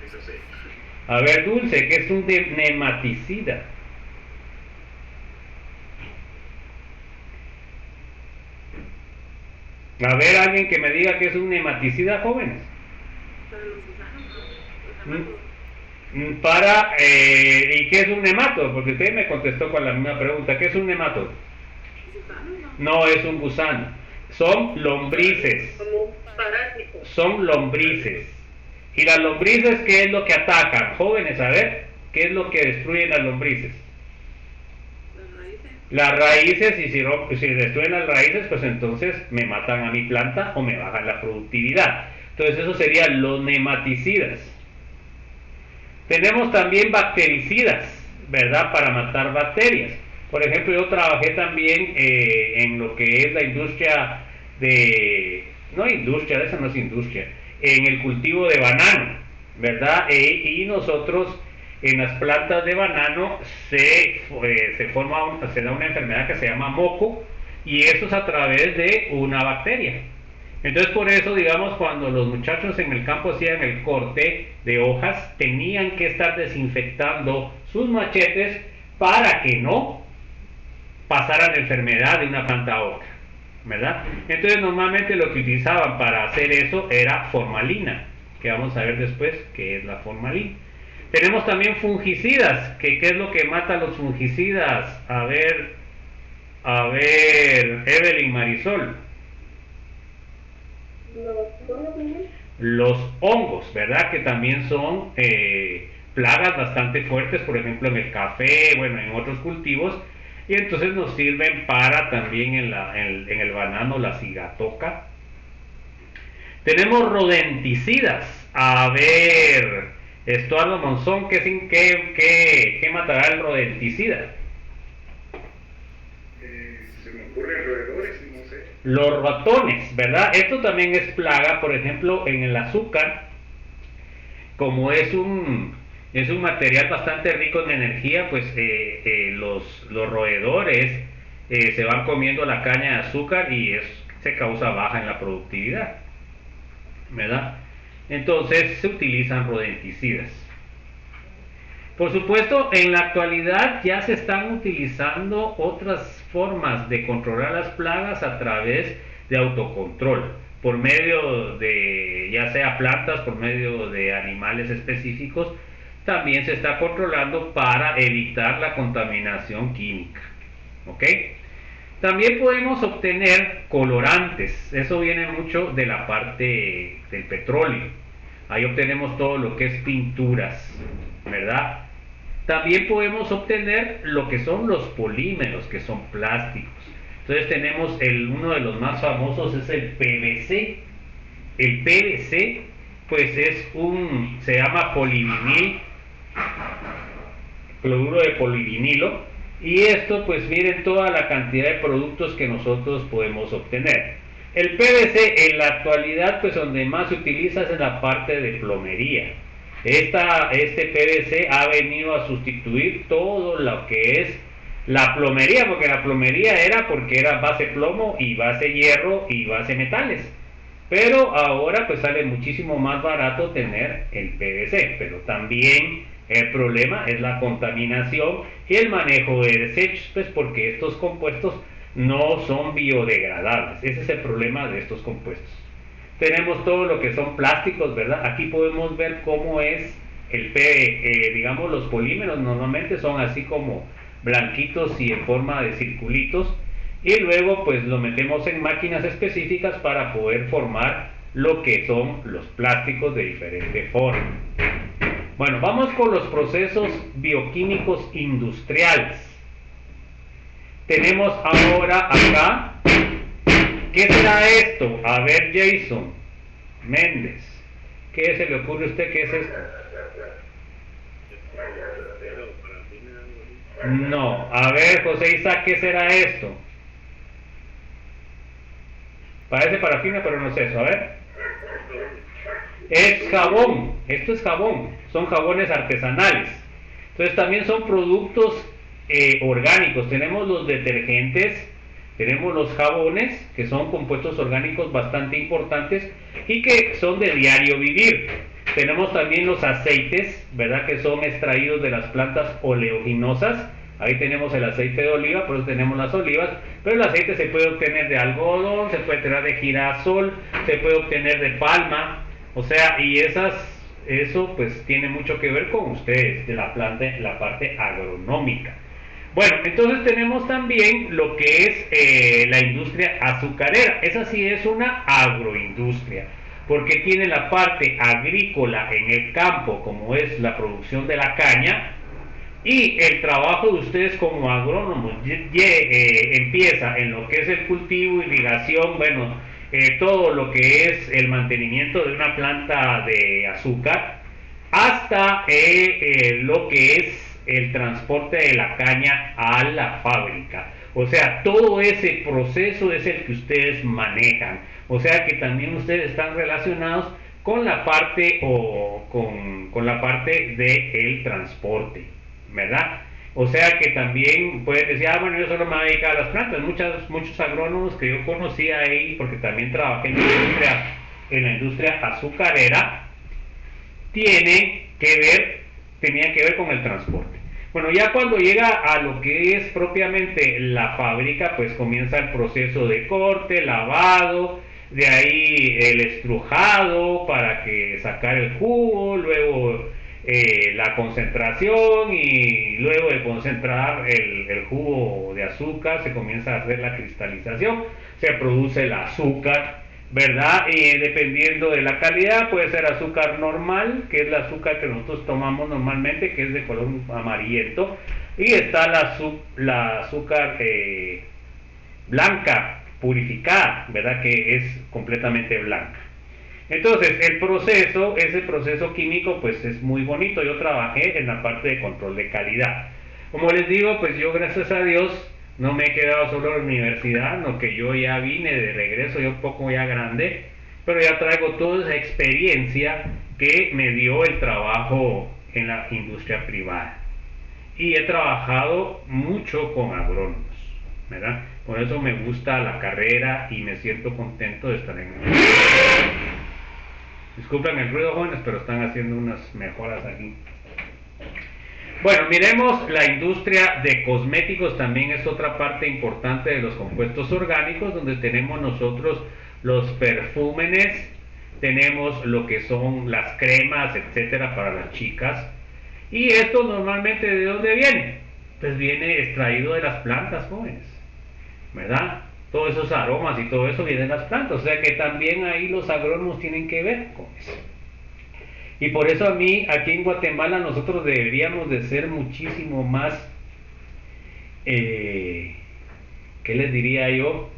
Eso sí.
A ver, Dulce, ¿qué es un nematicida? A ver, alguien que me diga qué es un nematicida, jóvenes.
Para los gusanos, ¿no? Los
¿Y qué es un nemato? Porque usted me contestó con la misma pregunta. ¿Qué es un nemato?
gusanos, ¿no?
No es un gusano. Son lombrices.
Como parásitos.
Son lombrices. ¿Y las lombrices qué es lo que atacan? Jóvenes, a ver, ¿qué es lo que destruyen las lombrices?
Las raíces.
Las raíces, y si destruyen las raíces, pues entonces me matan a mi planta o me bajan la productividad. Entonces eso serían los nematicidas. Tenemos también bactericidas, ¿verdad? Para matar bacterias. Por ejemplo, yo trabajé también en lo que es la industria no industria, esa no es industria, en el cultivo de banano, ¿verdad? Y nosotros en las plantas de banano se da una enfermedad que se llama moco, y eso es a través de una bacteria. Entonces por eso, digamos, cuando los muchachos en el campo hacían el corte de hojas, tenían que estar desinfectando sus machetes para que no pasara la enfermedad de una planta a otra, ¿verdad? Entonces normalmente lo que utilizaban para hacer eso era formalina, que vamos a ver después qué es la formalina. Tenemos también fungicidas, que ¿qué es lo que mata a los fungicidas? A ver, Evelyn, Marisol.
Los
Los hongos, ¿verdad? Que también son plagas bastante fuertes, por ejemplo en el café, bueno, en otros cultivos, y entonces nos sirven para también en el banano la cigatoca. Tenemos rodenticidas. A ver, Estuardo Monzón, ¿qué matará el rodenticida?
Se me ocurren roedores, no sé.
Los ratones, ¿verdad? Esto también es plaga, por ejemplo, en el azúcar, como es un material bastante rico en energía, pues los roedores se van comiendo la caña de azúcar y se causa baja en la productividad, ¿verdad? Entonces se utilizan rodenticidas. Por supuesto, en la actualidad ya se están utilizando otras formas de controlar las plagas a través de autocontrol, por medio de ya sea plantas, por medio de animales específicos, también se está controlando para evitar la contaminación química. ¿Ok? También podemos obtener colorantes, eso viene mucho de la parte del petróleo. Ahí obtenemos todo lo que es pinturas, ¿verdad? También podemos obtener lo que son los polímeros, que son plásticos. Entonces tenemos uno de los más famosos es el PVC. El PVC, pues se llama polivinil, cloruro de polivinilo, y esto pues miren toda la cantidad de productos que nosotros podemos obtener. El PVC en la actualidad pues donde más se utiliza es en la parte de plomería. Este PVC ha venido a sustituir todo lo que es la plomería, porque la plomería era base plomo y base hierro y base metales. Pero ahora pues sale muchísimo más barato tener el PVC, pero también el problema es la contaminación y el manejo de desechos, pues porque estos compuestos no son biodegradables. Ese es el problema de estos compuestos. Tenemos todo lo que son plásticos, ¿verdad? Aquí podemos ver cómo es digamos los polímeros normalmente son así como blanquitos y en forma de circulitos, y luego pues lo metemos en máquinas específicas para poder formar lo que son los plásticos de diferente forma. Bueno, vamos con los procesos bioquímicos industriales. Tenemos ahora acá, ¿qué será esto? A ver, Jason Méndez, ¿qué se le ocurre a usted que es esto? No, a ver, José Isaac, ¿qué será esto? Parece parafina, pero no es eso, a ver. Es jabón, esto es jabón, son jabones artesanales. Entonces también son productos orgánicos. Tenemos los detergentes, tenemos los jabones, que son compuestos orgánicos bastante importantes y que son de diario vivir. Tenemos también los aceites, ¿verdad? Que son extraídos de las plantas oleaginosas. Ahí tenemos el aceite de oliva, por eso tenemos las olivas, pero el aceite se puede obtener de algodón, se puede obtener de girasol, se puede obtener de palma, o sea, y eso pues tiene mucho que ver con ustedes, de la planta, la parte agronómica. Bueno, entonces tenemos también lo que es la industria azucarera. Esa sí es una agroindustria, porque tiene la parte agrícola en el campo, como es la producción de la caña, y el trabajo de ustedes como agrónomos empieza en lo que es el cultivo, irrigación, bueno, todo lo que es el mantenimiento de una planta de azúcar, hasta lo que es el transporte de la caña a la fábrica. O sea, todo ese proceso es el que ustedes manejan. O sea que también ustedes están relacionados con la parte con la parte del transporte, ¿verdad? O sea que también pueden decir, bueno, yo solo me voy a dedicar a las plantas. Muchos agrónomos que yo conocí ahí, porque también trabajé en la industria azucarera, tenían que ver con el transporte. Bueno, ya cuando llega a lo que es propiamente la fábrica, pues comienza el proceso de corte, lavado, de ahí el estrujado para que sacar el jugo, luego la concentración, y luego de concentrar el jugo de azúcar se comienza a hacer la cristalización, se produce el azúcar, ¿verdad? Y dependiendo de la calidad, puede ser azúcar normal, que es el azúcar que nosotros tomamos normalmente, que es de color amarillento, y está la azúcar blanca, purificada, ¿verdad? Que es completamente blanca. Entonces, ese proceso químico, pues es muy bonito. Yo trabajé en la parte de control de calidad. Como les digo, pues yo, gracias a Dios, no me he quedado solo en la universidad, no, que yo ya vine de regreso, yo un poco ya grande, pero ya traigo toda esa experiencia que me dio el trabajo en la industria privada. Y he trabajado mucho con agrónomos, ¿verdad? Por eso me gusta la carrera y me siento contento de estar en el... Disculpen el ruido, jóvenes, pero están haciendo unas mejoras aquí. Bueno, miremos la industria de cosméticos, también es otra parte importante de los compuestos orgánicos, donde tenemos nosotros los perfúmenes, tenemos lo que son las cremas, etcétera, para las chicas. Y esto normalmente, ¿de dónde viene? Pues viene extraído de las plantas, jóvenes, ¿verdad? Todos esos aromas y todo eso viene de las plantas, o sea que también ahí los agrónomos tienen que ver con eso. Y por eso a mí, aquí en Guatemala, nosotros deberíamos de ser muchísimo más, ¿qué les diría yo?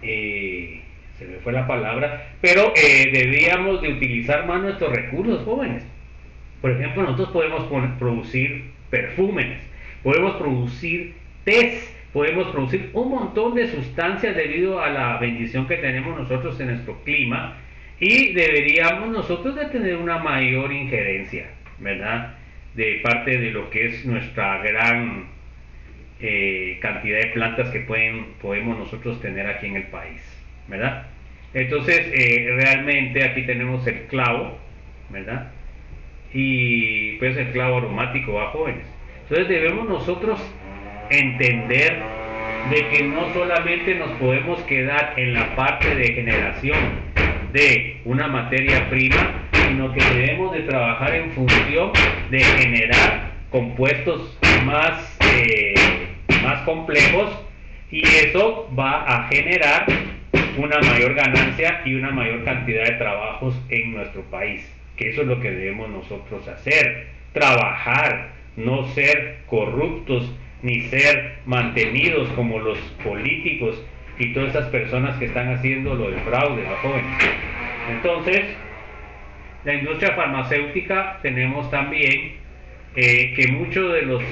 Se me fue la palabra, pero deberíamos de utilizar más nuestros recursos, jóvenes. Por ejemplo, nosotros podemos producir perfúmenes, podemos producir tés, podemos producir un montón de sustancias debido a la bendición que tenemos nosotros en nuestro clima, y deberíamos nosotros de tener una mayor injerencia, ¿verdad? De parte de lo que es nuestra gran cantidad de plantas que podemos nosotros tener aquí en el país, ¿verdad? Entonces, realmente aquí tenemos el clavo, ¿verdad? Y pues el clavo aromático, a jóvenes. Entonces debemos nosotros entender de que no solamente nos podemos quedar en la parte de generación de una materia prima, sino que debemos de trabajar en función de generar compuestos más complejos, y eso va a generar una mayor ganancia y una mayor cantidad de trabajos en nuestro país, que eso es lo que debemos nosotros hacer, trabajar, no ser corruptos ni ser mantenidos como los políticos y todas esas personas que están haciendo lo del fraude, ¿no, jóvenes? Entonces, la industria farmacéutica, tenemos también que muchos de los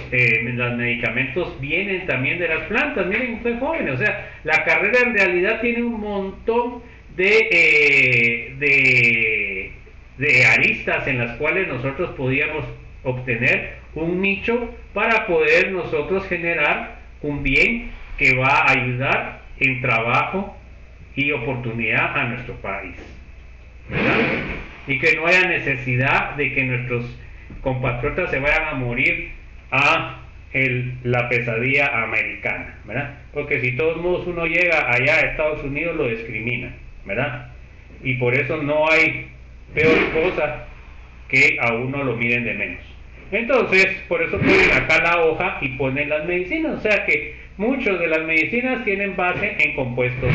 medicamentos vienen también de las plantas. Miren ustedes, jóvenes, o sea, la carrera en realidad tiene un montón de aristas en las cuales nosotros podíamos obtener un nicho para poder nosotros generar un bien que va a ayudar en trabajo y oportunidad a nuestro país, ¿verdad? Y que no haya necesidad de que nuestros compatriotas se vayan a morir a la pesadilla americana, ¿verdad? Porque si de todos modos uno llega allá a Estados Unidos, lo discriminan, ¿verdad? Y por eso no hay peor cosa que a uno lo miren de menos. Entonces, por eso ponen acá la hoja y ponen las medicinas, o sea que muchas de las medicinas tienen base en compuestos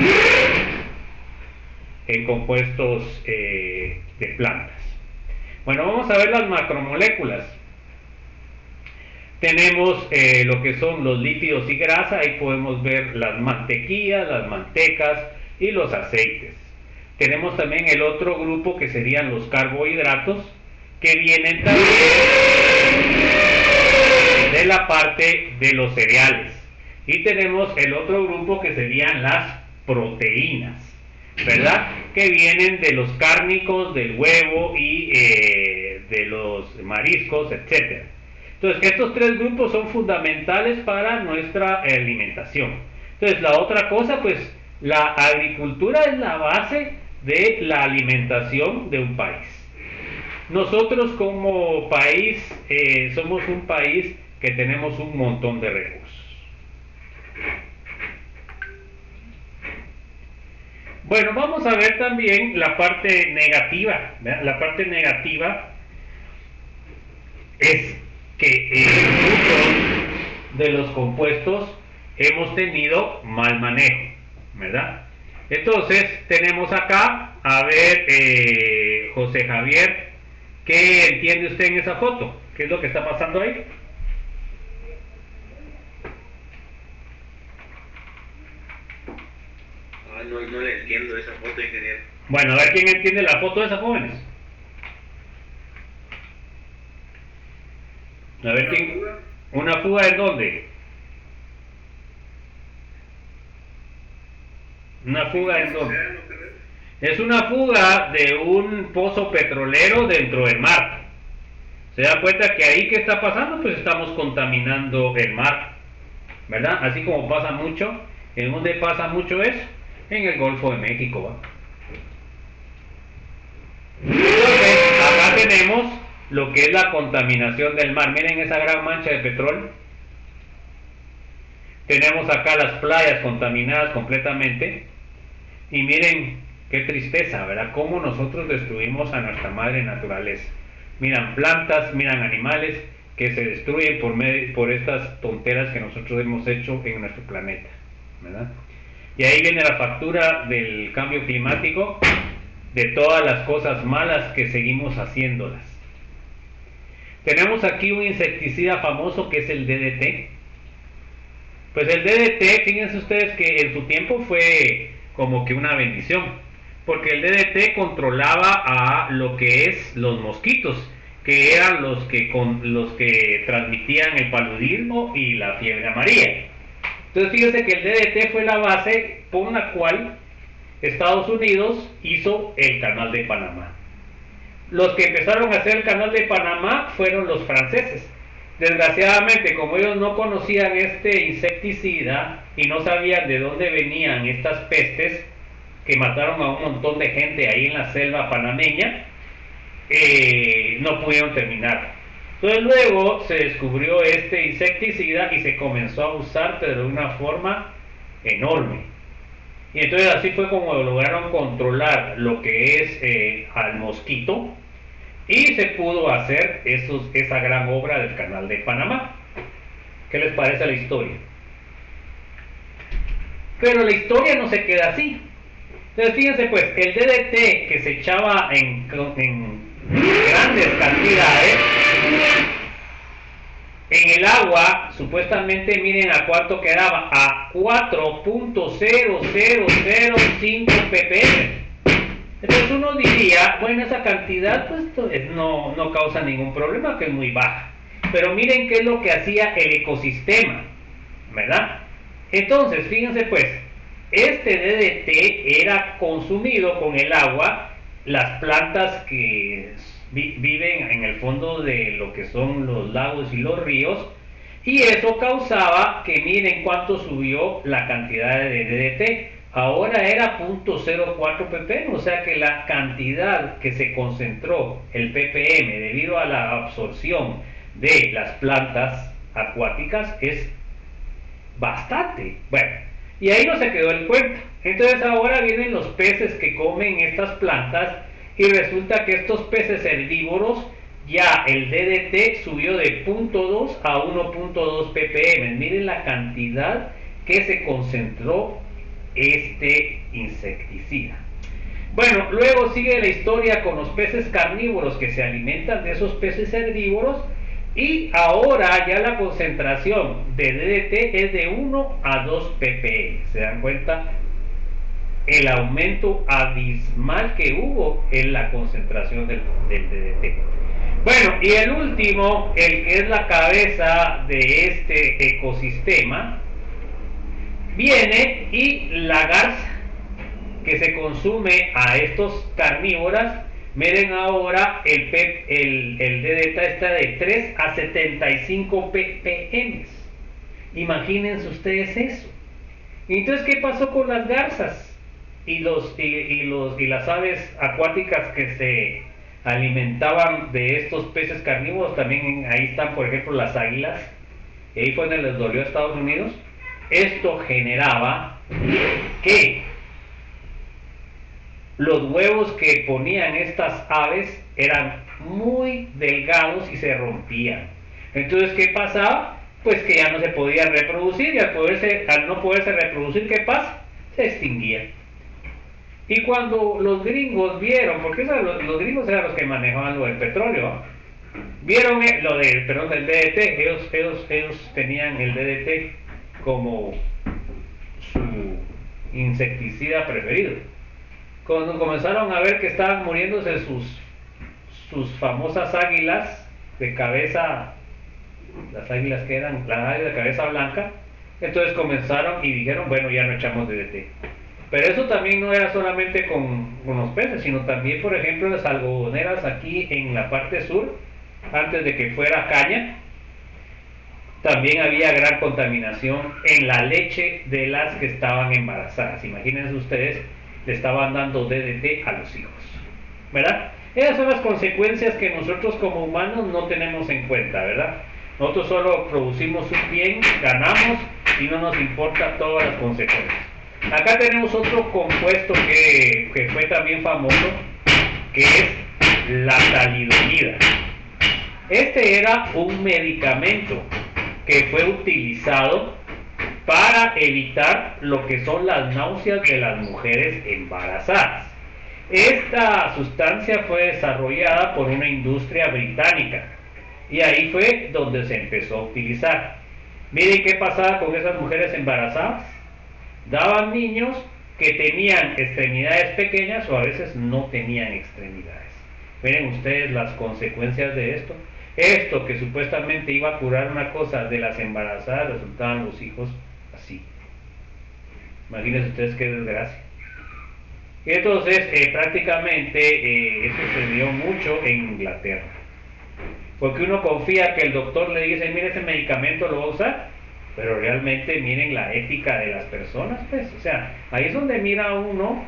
de plantas. Bueno, vamos a ver las macromoléculas. Tenemos lo que son los lípidos y grasa, ahí podemos ver las mantequillas, las mantecas y los aceites. Tenemos también el otro grupo que serían los carbohidratos, que vienen también de la parte de los cereales. Y tenemos el otro grupo que serían las proteínas, ¿verdad? Que vienen de los cárnicos, del huevo y de los mariscos, etc. Entonces, estos tres grupos son fundamentales para nuestra alimentación. Entonces, la otra cosa, pues, la agricultura es la base de la alimentación de un país. Nosotros como país somos un país que tenemos un montón de recursos. Bueno, vamos a ver también la parte negativa, ¿verdad? La parte negativa es que muchos de los compuestos hemos tenido mal manejo, ¿verdad? Entonces, tenemos acá, a ver, José Javier, ¿qué entiende usted en esa foto? ¿Qué es lo que está pasando ahí?
No le entiendo esa foto, ingeniero.
Bueno, a ver quién entiende la foto de esas jóvenes. A ver quién. ¿Una fuga en dónde? ¿Una fuga en dónde? Es una fuga de un pozo petrolero dentro del mar. ¿Se da cuenta que ahí qué está pasando? Pues estamos contaminando el mar, ¿verdad? Así como pasa mucho. ¿En dónde pasa mucho eso? En el Golfo de México, ¿va? Entonces, acá tenemos lo que es la contaminación del mar. Miren esa gran mancha de petróleo. Tenemos acá las playas contaminadas completamente. Y miren qué tristeza, ¿verdad? Cómo nosotros destruimos a nuestra madre naturaleza. Miran plantas, miran animales que se destruyen por estas tonteras que nosotros hemos hecho en nuestro planeta, ¿verdad? Y ahí viene la factura del cambio climático, de todas las cosas malas que seguimos haciéndolas. Tenemos aquí un insecticida famoso que es el DDT. Pues el DDT, fíjense ustedes que en su tiempo fue como que una bendición, porque el DDT controlaba a lo que es los mosquitos, que eran los que transmitían el paludismo y la fiebre amarilla. Entonces fíjense que el DDT fue la base por la cual Estados Unidos hizo el Canal de Panamá. Los que empezaron a hacer el Canal de Panamá fueron los franceses. Desgraciadamente, como ellos no conocían este insecticida y no sabían de dónde venían estas pestes que mataron a un montón de gente ahí en la selva panameña, no pudieron terminar. Entonces luego se descubrió este insecticida y se comenzó a usar, pero de una forma enorme. Y entonces así fue como lograron controlar lo que es al mosquito, y se pudo hacer esa gran obra del Canal de Panamá. ¿Qué les parece la historia? Pero la historia no se queda así. Entonces fíjense pues, el DDT que se echaba en grandes cantidades en el agua, supuestamente miren a cuánto quedaba, a 4.0005 ppm. Entonces uno diría, bueno, esa cantidad pues no causa ningún problema, que es muy baja. Pero miren qué es lo que hacía el ecosistema, ¿verdad? Entonces, fíjense pues, este DDT era consumido con el agua, las plantas que viven en el fondo de lo que son los lagos y los ríos, y eso causaba que miren cuánto subió la cantidad de DDT. Ahora era 0.04 ppm, o sea que la cantidad que se concentró el ppm debido a la absorción de las plantas acuáticas es bastante. Bueno, y ahí no se quedó el cuento. Entonces ahora vienen los peces que comen estas plantas y resulta que estos peces herbívoros, ya el DDT subió de 0.2 a 1.2 ppm. Miren la cantidad que se concentró este insecticida. Bueno, luego sigue la historia con los peces carnívoros que se alimentan de esos peces herbívoros, y ahora ya la concentración de DDT es de 1 a 2 ppm. ¿Se dan cuenta? El aumento abismal que hubo en la concentración del DDT. Bueno, y el último, el que es la cabeza de este ecosistema, viene y la garza que se consume a estos carnívoras. Miren ahora el DDT está de 3 a 75 ppm. Imagínense ustedes eso. Entonces, ¿qué pasó con las garzas y las aves acuáticas que se alimentaban de estos peces carnívoros? También ahí están, por ejemplo, las águilas. Y ahí fue donde les dolió a Estados Unidos. Esto generaba que los huevos que ponían estas aves eran muy delgados y se rompían. Entonces, ¿qué pasaba? Pues que ya no se podían reproducir, y al no poderse reproducir, ¿qué pasa? Se extinguían. Y cuando los gringos vieron, porque los gringos eran los que manejaban lo del petróleo, ¿ah? Vieron del DDT, ellos tenían el DDT como su insecticida preferido. Cuando comenzaron a ver que estaban muriéndose sus famosas águilas de cabeza, las águilas que eran, las águilas de cabeza blanca, entonces comenzaron y dijeron, bueno, ya no echamos DDT. Pero eso también no era solamente con los peces, sino también, por ejemplo, las algodoneras aquí en la parte sur, antes de que fuera caña, también había gran contaminación en la leche de las que estaban embarazadas. Imagínense ustedes, le estaban dando DDT a los hijos, ¿verdad? Esas son las consecuencias que nosotros como humanos no tenemos en cuenta, ¿verdad? Nosotros solo producimos un bien, ganamos y no nos importa todas las consecuencias. Acá tenemos otro compuesto que fue también famoso, que es la talidomida. Este era un medicamento que fue utilizado para evitar lo que son las náuseas de las mujeres embarazadas. Esta sustancia fue desarrollada por una industria británica y ahí fue donde se empezó a utilizar. Miren qué pasaba con esas mujeres embarazadas. Daban niños que tenían extremidades pequeñas o a veces no tenían extremidades. Miren ustedes las consecuencias de esto. Esto que supuestamente iba a curar una cosa de las embarazadas, resultaban los hijos así. Imagínense ustedes qué desgracia. Y entonces prácticamente eso se dio mucho en Inglaterra. Porque uno confía que el doctor le dice, mire, ese medicamento lo va a usar, pero realmente miren la ética de las personas, pues, o sea, ahí es donde mira uno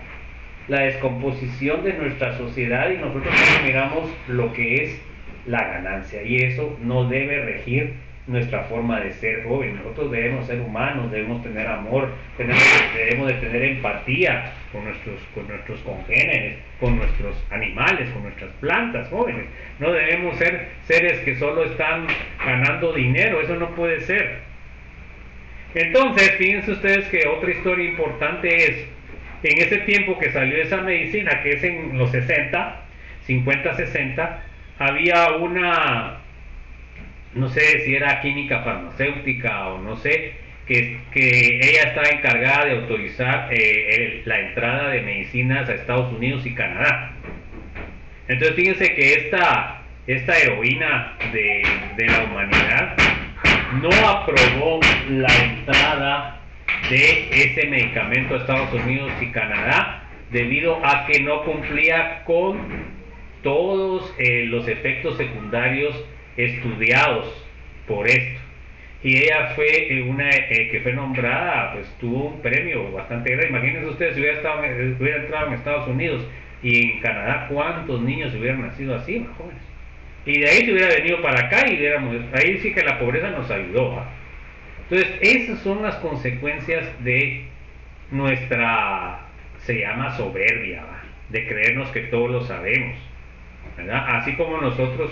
la descomposición de nuestra sociedad y nosotros solo miramos lo que es la ganancia, y eso no debe regir nuestra forma de ser joven. Nosotros debemos ser humanos, debemos tener amor, debemos de tener empatía con nuestros congéneres, con nuestros animales, con nuestras plantas, jóvenes. No debemos ser seres que solo están ganando dinero, eso no puede ser. Entonces, fíjense ustedes que otra historia importante es, en ese tiempo que salió esa medicina, que es en los 50, 60, había una, no sé si era química farmacéutica o no sé, que ella estaba encargada de autorizar la entrada de medicinas a Estados Unidos y Canadá. Entonces fíjense que esta heroína de la humanidad no aprobó la entrada de ese medicamento a Estados Unidos y Canadá debido a que no cumplía con todos los efectos secundarios estudiados por esto. Y ella fue una que fue nombrada, pues tuvo un premio bastante grande. Imagínense ustedes si hubiera entrado en Estados Unidos y en Canadá, cuántos niños hubieran nacido así, jóvenes. Y de ahí se hubiera venido para acá y ahí sí que la pobreza nos ayudó, ¿eh? Entonces esas son las consecuencias de nuestra, se llama soberbia, ¿va? De creernos que todo lo sabemos, ¿verdad? Así como nosotros,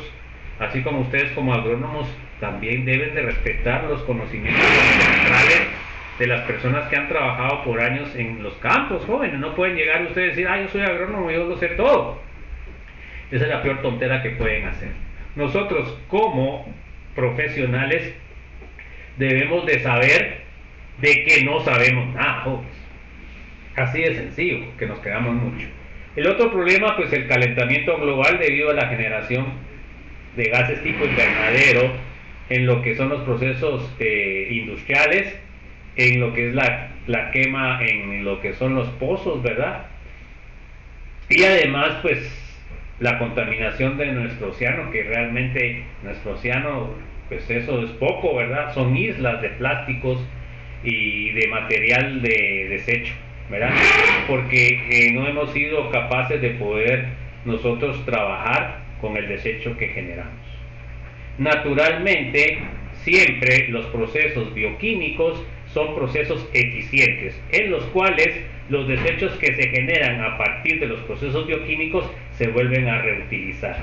así como ustedes como agrónomos también deben de respetar los conocimientos ancestrales de las personas que han trabajado por años en los campos, jóvenes. No pueden llegar ustedes y decir, yo soy agrónomo, yo lo sé todo. Esa es la peor tontera que pueden hacer. Nosotros como profesionales debemos de saber de que no sabemos nada, jóvenes. Así de sencillo, que nos quedamos mucho. El otro problema, pues el calentamiento global debido a la generación de gases tipo invernadero en lo que son los procesos industriales, en lo que es la quema, en lo que son los pozos, ¿verdad? Y además, pues la contaminación de nuestro océano, que realmente nuestro océano, pues eso es poco, ¿verdad? Son islas de plásticos y de material de desecho, ¿verdad? Porque no hemos sido capaces de poder nosotros trabajar con el desecho que generamos. Naturalmente, siempre los procesos bioquímicos son procesos eficientes, en los cuales los desechos que se generan a partir de los procesos bioquímicos se vuelven a reutilizar.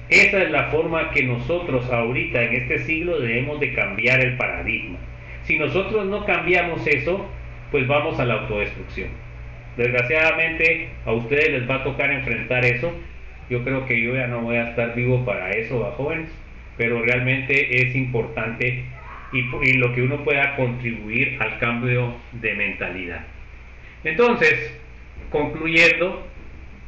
Esa es la forma que nosotros ahorita en este siglo debemos de cambiar el paradigma. Si nosotros no cambiamos eso, pues vamos a la autodestrucción. Desgraciadamente a ustedes les va a tocar enfrentar eso. Yo creo que yo ya no voy a estar vivo para eso, a jóvenes, pero realmente es importante y lo que uno pueda contribuir al cambio de mentalidad. Entonces, concluyendo,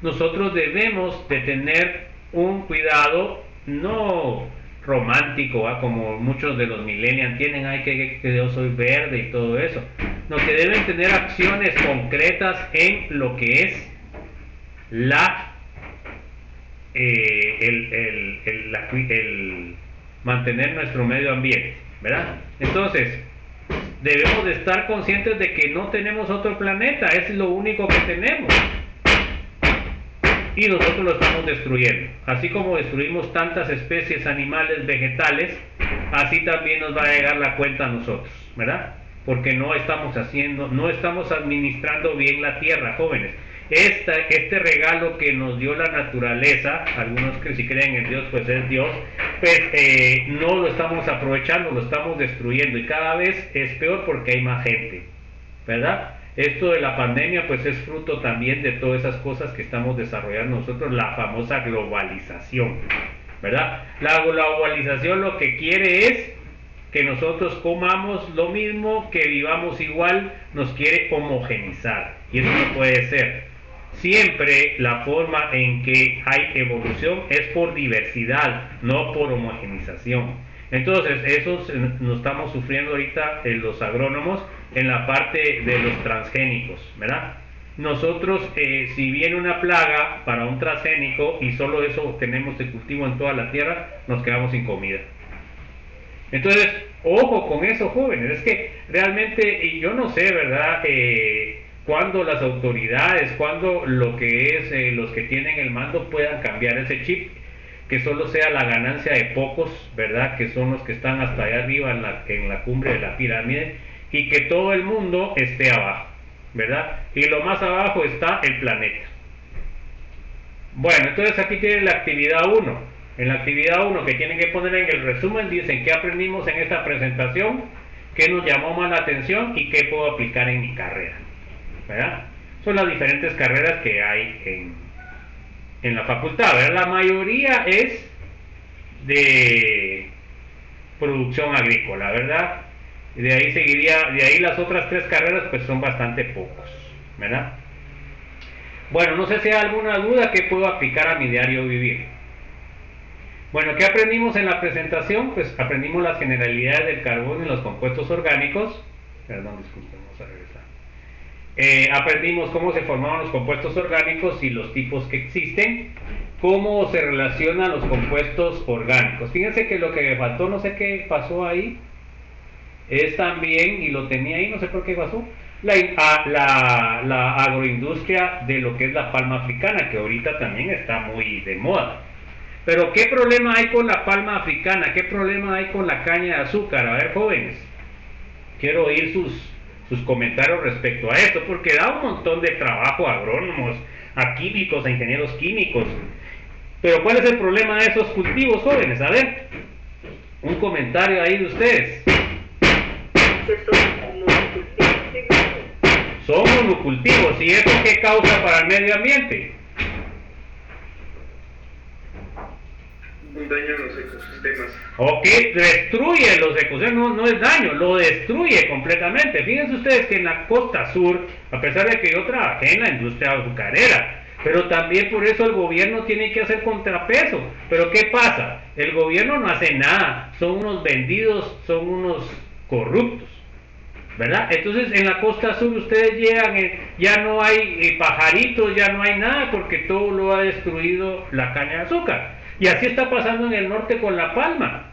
nosotros debemos de tener un cuidado no romántico, como muchos de los millennials tienen, ay que yo soy verde y todo eso, no, que deben tener acciones concretas en lo que es el mantener nuestro medio ambiente, ¿verdad? Entonces, debemos de estar conscientes de que no tenemos otro planeta, es lo único que tenemos. Y nosotros lo estamos destruyendo. Así como destruimos tantas especies animales, vegetales, así también nos va a llegar la cuenta a nosotros, ¿verdad? Porque no estamos administrando bien la tierra, jóvenes. Este regalo que nos dio la naturaleza, algunos que si creen en Dios, pues es Dios, pues no lo estamos aprovechando, lo estamos destruyendo y cada vez es peor porque hay más gente, ¿verdad? Esto de la pandemia pues es fruto también de todas esas cosas que estamos desarrollando nosotros, la famosa globalización, ¿verdad? La globalización lo que quiere es que nosotros comamos lo mismo, que vivamos igual, nos quiere homogenizar y eso no puede ser. Siempre la forma en que hay evolución es por diversidad, no por homogenización. Entonces, eso nos estamos sufriendo ahorita los agrónomos en la parte de los transgénicos, ¿verdad? Nosotros, si viene una plaga para un transgénico y solo eso tenemos de cultivo en toda la tierra, nos quedamos sin comida. Entonces, ojo con eso, jóvenes, es que realmente, y yo no sé, ¿verdad? Cuando las autoridades, cuando lo que es los que tienen el mando puedan cambiar ese chip, que solo sea la ganancia de pocos, ¿verdad? Que son los que están hasta allá arriba en la cumbre de la pirámide, y que todo el mundo esté abajo, ¿verdad? Y lo más abajo está el planeta. Bueno, entonces aquí tienen la actividad 1. En la actividad 1 que tienen que poner en el resumen, dicen qué aprendimos en esta presentación, qué nos llamó más la atención y qué puedo aplicar en mi carrera, ¿verdad? Son las diferentes carreras que hay en la facultad, ¿verdad? La mayoría es de producción agrícola, ¿verdad? Y de ahí las otras 3 carreras pues son bastante pocos, ¿verdad? Bueno, no sé si hay alguna duda que puedo aplicar a mi diario vivir. Bueno, ¿qué aprendimos en la presentación? Pues aprendimos las generalidades del carbono y los compuestos orgánicos. Perdón, disculpen, vamos a regresar. Aprendimos cómo se formaban los compuestos orgánicos y los tipos que existen, cómo se relacionan los compuestos orgánicos. Fíjense que lo que me faltó, no sé qué pasó ahí, es también, y lo tenía ahí, no sé por qué pasó, la agroindustria de lo que es la palma africana, que ahorita también está muy de moda. Pero ¿qué problema hay con la palma africana? ¿Qué problema hay con la caña de azúcar? A ver, jóvenes, quiero oír sus comentarios respecto a esto, porque da un montón de trabajo a agrónomos, a químicos, a ingenieros químicos. Pero ¿cuál es el problema de esos cultivos, jóvenes? A ver, un comentario ahí de ustedes. Son monocultivos, ¿y eso qué causa para el medio ambiente?
Un daño a los ecosistemas.
Ok, destruye los ecosistemas, no es daño, lo destruye completamente. Fíjense ustedes que en la costa sur, a pesar de que yo trabajé en la industria azucarera, pero también por eso el gobierno tiene que hacer contrapeso. Pero ¿qué pasa? El gobierno no hace nada, son unos vendidos, son unos corruptos, ¿verdad? Entonces en la costa sur ustedes llegan, ya no hay pajaritos, ya no hay nada, porque todo lo ha destruido la caña de azúcar. Y así está pasando en el norte con la palma,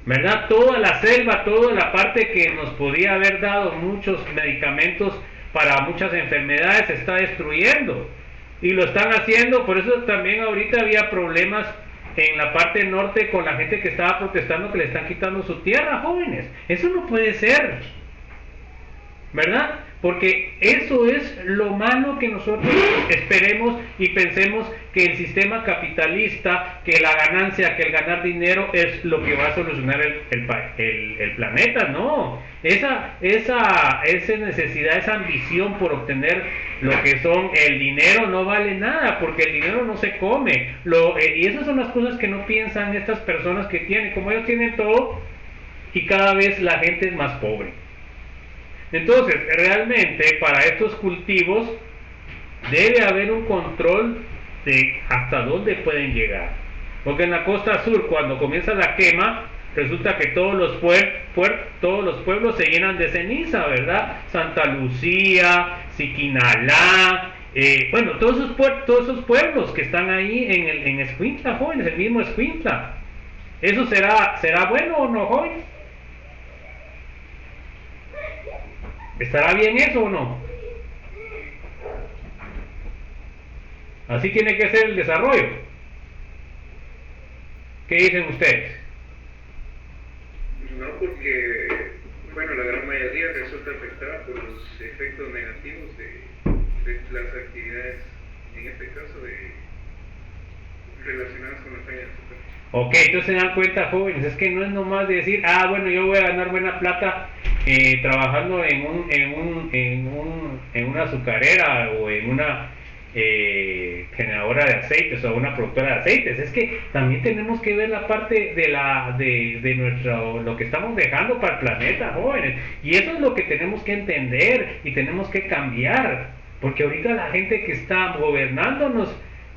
¿verdad? Toda la selva, toda la parte que nos podía haber dado muchos medicamentos para muchas enfermedades se está destruyendo. Y lo están haciendo, por eso también ahorita había problemas en la parte norte con la gente que estaba protestando que le están quitando su tierra, jóvenes. Eso no puede ser, ¿verdad? Porque eso es lo malo que nosotros esperemos y pensemos que el sistema capitalista, que la ganancia, que el ganar dinero es lo que va a solucionar el planeta. No, esa necesidad, esa ambición por obtener lo que son el dinero no vale nada, porque el dinero no se come. Y esas son las cosas que no piensan estas personas que tienen, como ellos tienen todo y cada vez la gente es más pobre. Entonces, realmente para estos cultivos debe haber un control de hasta dónde pueden llegar. Porque en la costa sur, cuando comienza la quema, resulta que todos los pueblos se llenan de ceniza, ¿verdad? Santa Lucía, Siquinalá, bueno, todos esos pueblos que están ahí en Escuintla, jóvenes, el mismo Escuintla. ¿Eso será bueno o no, jóvenes? ¿Estará bien eso o no? Así tiene que ser el desarrollo. ¿Qué dicen ustedes?
No, porque, bueno, la gran mayoría resulta afectada por los efectos negativos de las actividades, en este caso, relacionadas con la caña de azúcar.
Ok, entonces se dan cuenta, jóvenes, es que no es nomás de decir, bueno, yo voy a ganar buena plata trabajando en una azucarera o en una generadora de aceites o una productora de aceites. Es que también tenemos que ver la parte de nuestro, lo que estamos dejando para el planeta, jóvenes, y eso es lo que tenemos que entender y tenemos que cambiar, porque ahorita la gente que está gobernándonos,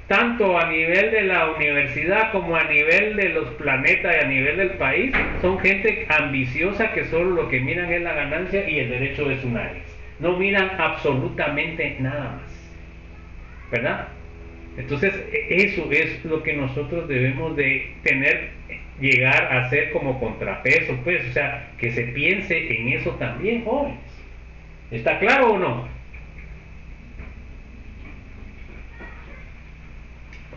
tanto a nivel de la universidad como a nivel de los planetas y a nivel del país, son gente ambiciosa que solo lo que miran es la ganancia y el derecho de su nariz. No miran absolutamente nada más, ¿verdad? Entonces eso es lo que nosotros debemos de tener, llegar a ser como contrapeso, pues, o sea, que se piense en eso también, jóvenes. ¿Está claro o no?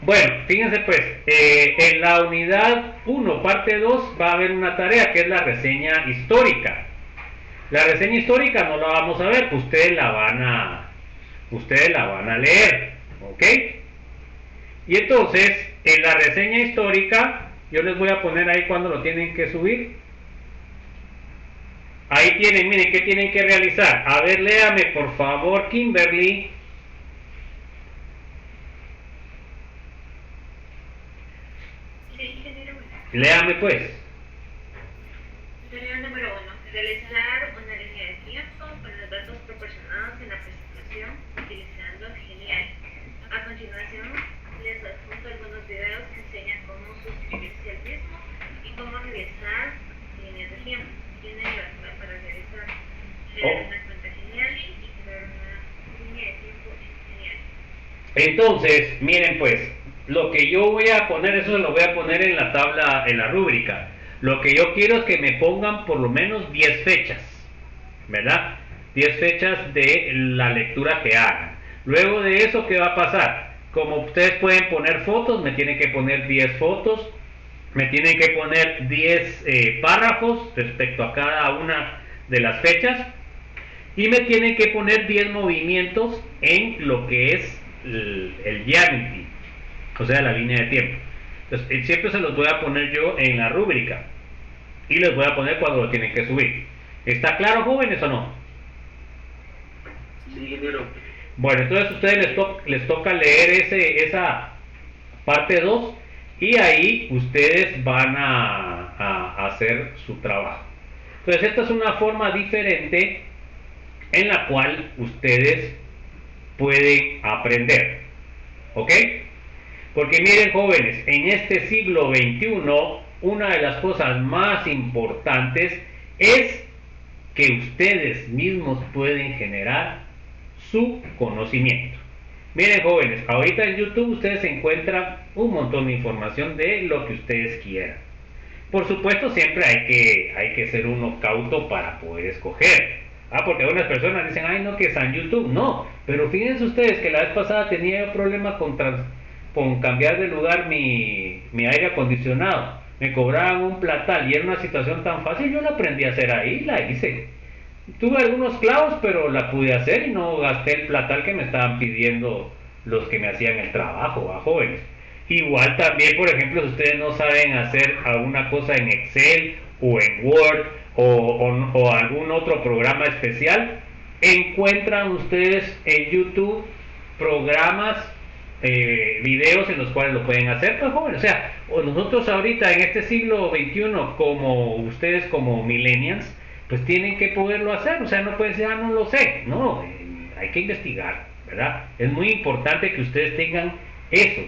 Bueno, fíjense pues, en la unidad 1, parte 2, va a haber una tarea que es la reseña histórica. La reseña histórica no la vamos a ver, ustedes la van a leer, ¿ok? Y entonces, en la reseña histórica, yo les voy a poner ahí cuando lo tienen que subir. Ahí tienen, miren, ¿qué tienen que realizar? A ver, léame por favor, Kimberly. Léame pues.
Tarea número 1. Realizar una línea de tiempo con los datos proporcionados en la presentación utilizando Genial. A continuación, les adjunto algunos videos que enseñan cómo suscribirse al mismo y cómo realizar líneas de tiempo. Tienen libertad para realizar una cuenta Genial y crear una línea de tiempo en Genial.
Entonces, miren pues, lo que yo voy a poner, eso lo voy a poner en la tabla, en la rúbrica. Lo que yo quiero es que me pongan por lo menos 10 fechas, ¿verdad? 10 fechas de la lectura que hagan. Luego de eso, ¿qué va a pasar? Como ustedes pueden poner fotos, me tienen que poner 10 fotos, me tienen que poner 10 párrafos respecto a cada una de las fechas, y me tienen que poner 10 movimientos en lo que es el Yanity, o sea, la línea de tiempo. Entonces, siempre se los voy a poner yo en la rúbrica y les voy a poner cuando lo tienen que subir. ¿Está claro, jóvenes, o no?
Sí, pero...
Bueno, entonces a ustedes les toca leer esa parte 2 y ahí ustedes van a hacer su trabajo. Entonces, esta es una forma diferente en la cual ustedes pueden aprender, ¿ok? Porque miren, jóvenes, en este siglo XXI, una de las cosas más importantes es que ustedes mismos pueden generar su conocimiento. Miren, jóvenes, ahorita en YouTube ustedes encuentran un montón de información de lo que ustedes quieran. Por supuesto, siempre hay que ser uno cauto para poder escoger. Porque algunas personas dicen, ay no, que es en YouTube. No, pero fíjense ustedes que la vez pasada tenía yo problemas con cambiar de lugar mi aire acondicionado. Me cobraban un platal y era una situación tan fácil, yo la aprendí a hacer ahí, la hice. Tuve algunos clavos, pero la pude hacer y no gasté el platal que me estaban pidiendo los que me hacían el trabajo, a jóvenes. Igual también, por ejemplo, si ustedes no saben hacer alguna cosa en Excel o en Word o algún otro programa especial, encuentran ustedes en YouTube programas, videos en los cuales lo pueden hacer, pues jóvenes. O sea, nosotros ahorita en este siglo XXI, como ustedes como millennials, pues tienen que poderlo hacer. O sea, no pueden decir, ah, no lo sé. No, hay que investigar, ¿verdad? Es muy importante que ustedes tengan eso.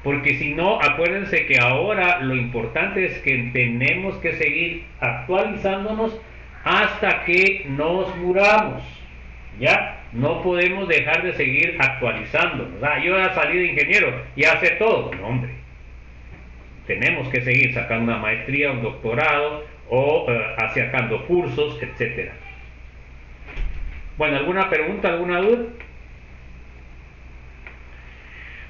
Porque si no, acuérdense que ahora lo importante es que tenemos que seguir actualizándonos hasta que nos muramos. ¿Ya? No podemos dejar de seguir actualizándonos. Ah, yo ya salí de ingeniero, ya sé todo. No, hombre. Tenemos que seguir sacando una maestría, un doctorado o sacando cursos, etcétera. Bueno, ¿alguna pregunta, alguna duda?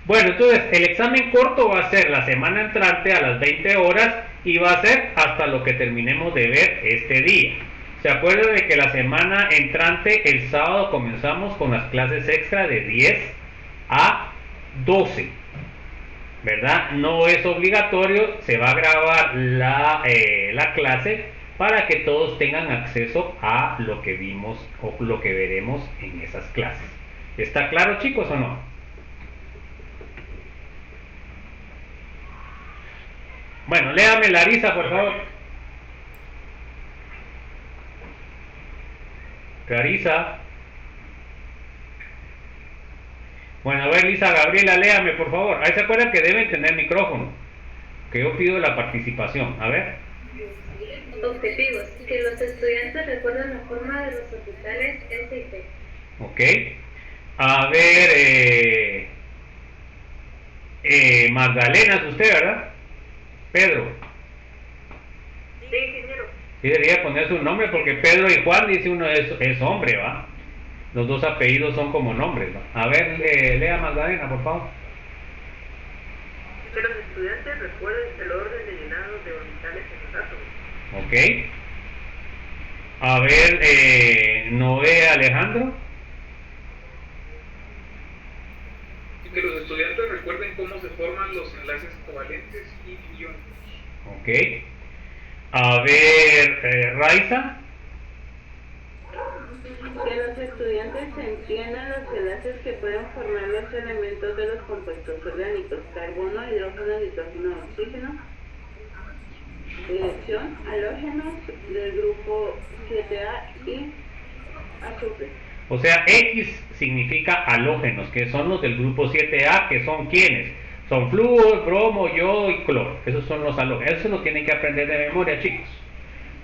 Bueno, entonces el examen corto va a ser la semana entrante a las 20 horas y va a ser hasta lo que terminemos de ver este día. ¿Se acuerdan de que la semana entrante, el sábado, comenzamos con las clases extra de 10 a 12? ¿Verdad? No es obligatorio, se va a grabar la clase para que todos tengan acceso a lo que vimos o lo que veremos en esas clases. ¿Está claro, chicos, o no? Bueno, léame Larisa, por favor. Clarisa. Bueno, a ver, Lisa Gabriela, léame, por favor. Ahí se acuerdan que deben tener micrófono. Que yo pido la participación. A ver.
Objetivos. Que los estudiantes recuerden la forma de los orbitales S y P.
Ok. A ver, Magdalena, es usted, ¿verdad? Pedro.
Sí, ingeniero.
Sí, debería poner su nombre porque Pedro y Juan dice uno es hombre, ¿va? Los dos apellidos son como nombres, ¿va? A ver, lea Magdalena, por favor.
Que los estudiantes recuerden el orden de llenado de orbitales en los átomos.
Ok. A ver, Noé Alejandro.
Que los estudiantes recuerden cómo se forman los enlaces covalentes y iónicos.
Ok. A ver, Raiza.
Que los estudiantes entiendan los enlaces que pueden formar los elementos de los compuestos orgánicos: carbono, hidrógeno, nitrógeno, oxígeno. Dirección: halógenos del grupo 7A y azufre.
O sea, X significa halógenos, que son los del grupo 7A, que son ¿quiénes? Son flúor, bromo, yodo y cloro. Esos son los halógenos. Eso lo tienen que aprender de memoria, chicos.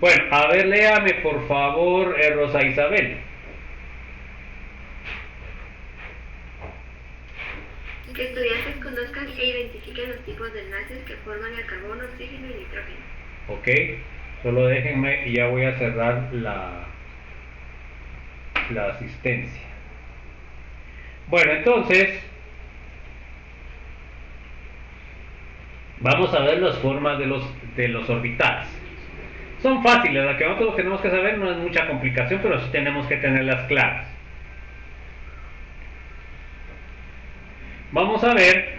Bueno, a ver, léame por favor, Rosa Isabel.
Que estudiantes conozcan e identifiquen los tipos de enlaces que forman el carbono, oxígeno y nitrógeno.
Ok, solo déjenme y ya voy a cerrar la asistencia. Bueno, entonces vamos a ver las formas de los orbitales. Son fáciles, la que nosotros tenemos que saber no es mucha complicación, pero sí tenemos que tenerlas claras. Vamos a ver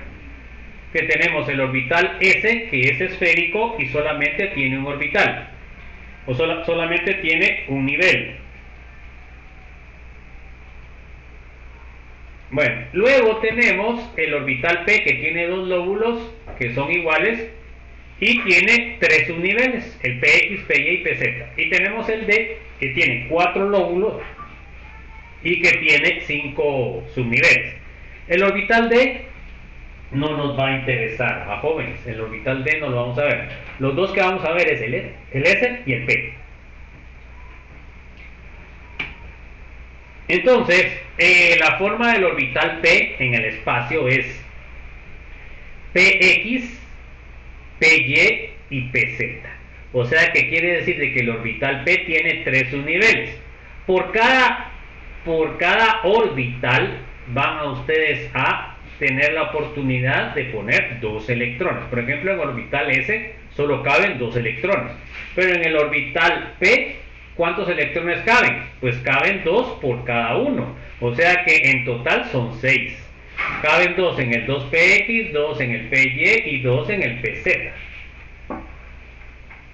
que tenemos el orbital S, que es esférico y solamente tiene un orbital, o solamente tiene un nivel. Bueno, luego tenemos el orbital P, que tiene dos lóbulos que son iguales y tiene tres subniveles, el PX, PY y PZ. Y tenemos el D, que tiene 4 lóbulos y que tiene 5 subniveles. El orbital D no nos va a interesar a jóvenes, el orbital D no lo vamos a ver. Los dos que vamos a ver es el S y el P. Entonces, la forma del orbital P en el espacio es PX, PY y PZ. O sea que quiere decir de que el orbital P tiene 3 subniveles. Por cada orbital van a ustedes a tener la oportunidad de poner 2 electrones. Por ejemplo, en el orbital S solo caben 2 electrones, pero en el orbital P ¿cuántos electrones caben? Pues caben 2 por cada uno, o sea que en total son 6. Caben 2 en el 2px, 2 en el py y 2 en el pz.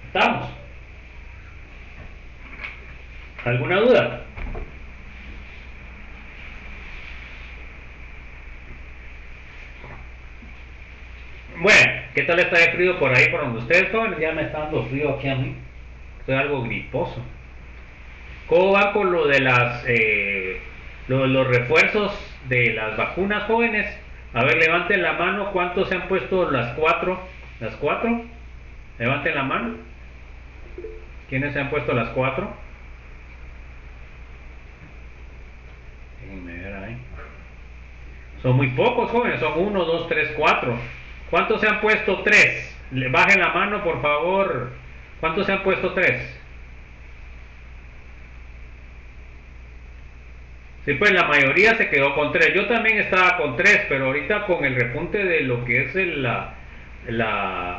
¿Estamos? ¿Alguna duda? Bueno, ¿qué tal está de frío por ahí por donde ustedes, jóvenes? Ya me está dando frío aquí a mí. Estoy algo griposo. ¿Cómo va con lo de los refuerzos de las vacunas, jóvenes? A ver, levanten la mano. ¿Cuántos se han puesto las 4? ¿Las 4? Levanten la mano. ¿Quiénes se han puesto las 4? Déjenme ver ahí. Son muy pocos, jóvenes. Son 1, 2, 3, 4. ¿Cuántos se han puesto 3? Bajen la mano, por favor. ¿Cuántos se han puesto 3? Sí, pues la mayoría se quedó con 3. Yo también estaba con 3, pero ahorita con el repunte de lo que es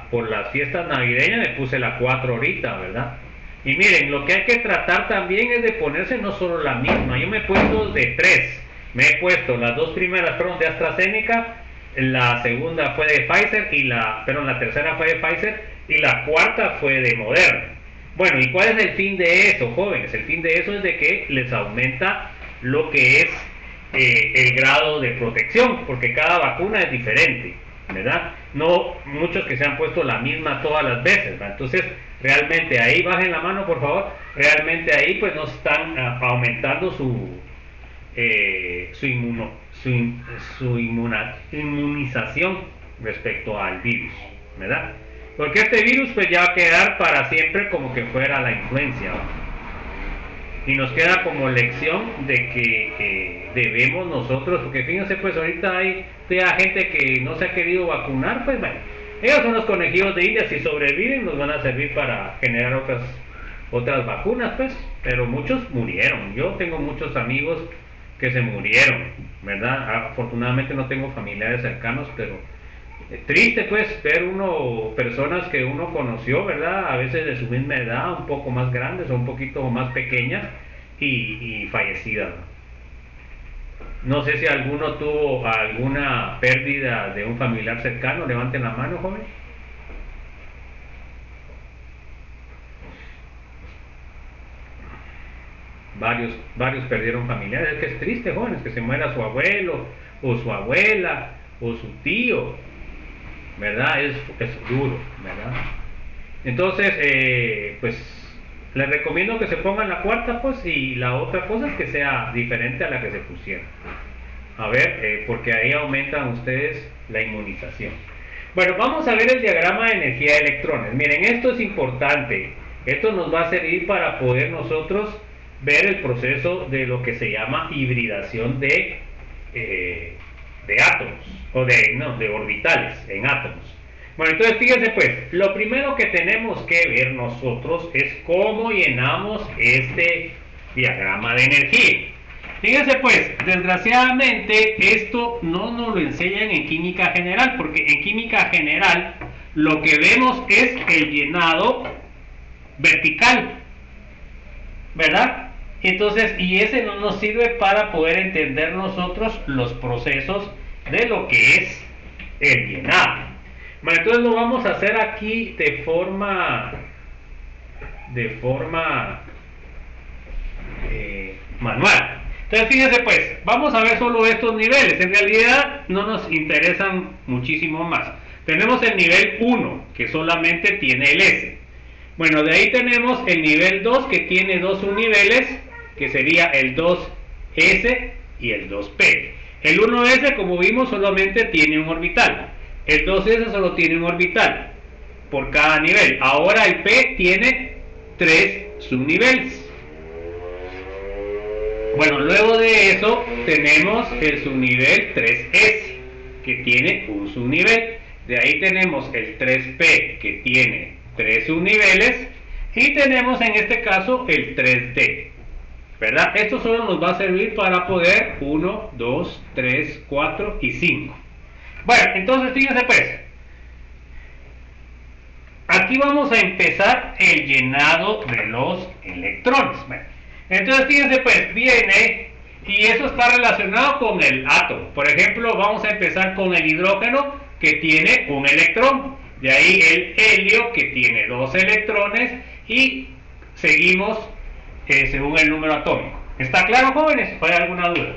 por las fiestas navideñas me puse la 4 ahorita, ¿verdad? Y miren, lo que hay que tratar también es de ponerse no solo la misma. Yo me he puesto de 3. Me he puesto las 2 primeras fueron de AstraZeneca, la segunda fue de Pfizer la tercera fue de Pfizer y la cuarta fue de Moderna. Bueno, ¿y cuál es el fin de eso, jóvenes? El fin de eso es de que les aumenta lo que es el grado de protección, porque cada vacuna es diferente, ¿verdad? No muchos que se han puesto la misma todas las veces, ¿verdad? Entonces, realmente ahí, bajen la mano por favor, realmente ahí pues no están aumentando su inmunización respecto al virus, ¿verdad? Porque este virus pues ya va a quedar para siempre como que fuera la influencia, ¿verdad? Y nos queda como lección de que debemos nosotros, porque fíjense pues ahorita hay gente que no se ha querido vacunar, pues bueno, ellos son los conejillos de India, si sobreviven nos van a servir para generar otras vacunas pues, pero muchos murieron. Yo tengo muchos amigos que se murieron, ¿verdad? Afortunadamente no tengo familiares cercanos, pero triste pues ver personas que uno conoció, ¿verdad? A veces de su misma edad, un poco más grandes o un poquito más pequeñas y fallecidas. No sé si alguno tuvo alguna pérdida de un familiar cercano. Levanten la mano, joven. Varios perdieron familiares. Es que es triste, jóvenes, que se muera su abuelo o su abuela o su tío, ¿verdad? Es duro, ¿verdad? Entonces, pues les recomiendo que se pongan la cuarta, pues, y la otra cosa es que sea diferente a la que se pusieron. A ver, porque ahí aumentan ustedes la inmunización. Bueno, vamos a ver el diagrama de energía de electrones. Miren, esto es importante. Esto nos va a servir para poder nosotros ver el proceso de lo que se llama hibridación de átomos, o de orbitales en átomos. Bueno, entonces fíjense pues, lo primero que tenemos que ver nosotros es cómo llenamos este diagrama de energía. Fíjense pues, desgraciadamente esto no nos lo enseñan en química general, porque en química general lo que vemos es el llenado vertical, ¿verdad? Entonces, y ese no nos sirve para poder entender nosotros los procesos de lo que es el llenado. Bueno, entonces lo vamos a hacer aquí de forma manual. Entonces fíjense pues, vamos a ver solo estos niveles. En realidad no nos interesan muchísimo más. Tenemos el nivel 1, que solamente tiene el S. Bueno, de ahí tenemos el nivel 2, que tiene dos subniveles, que sería el 2S y el 2P. El 1S, como vimos, solamente tiene un orbital. El 2S solo tiene un orbital por cada nivel. Ahora el P tiene 3 subniveles. Bueno, luego de eso tenemos el subnivel 3S, que tiene un subnivel. De ahí tenemos el 3P, que tiene 3 subniveles. Y tenemos en este caso el 3D, ¿verdad? Esto solo nos va a servir para poder 1, 2, 3, 4 y 5. Bueno, entonces fíjense pues, aquí aquí vamos a empezar el llenado de los electrones. Bueno, entonces fíjense pues, viene, y eso está relacionado con el átomo. Por ejemplo, vamos a empezar con el hidrógeno, que tiene un electrón. De ahí el helio, que tiene 2 electrones, y seguimos según el número atómico. ¿Está claro, jóvenes? ¿O hay alguna duda?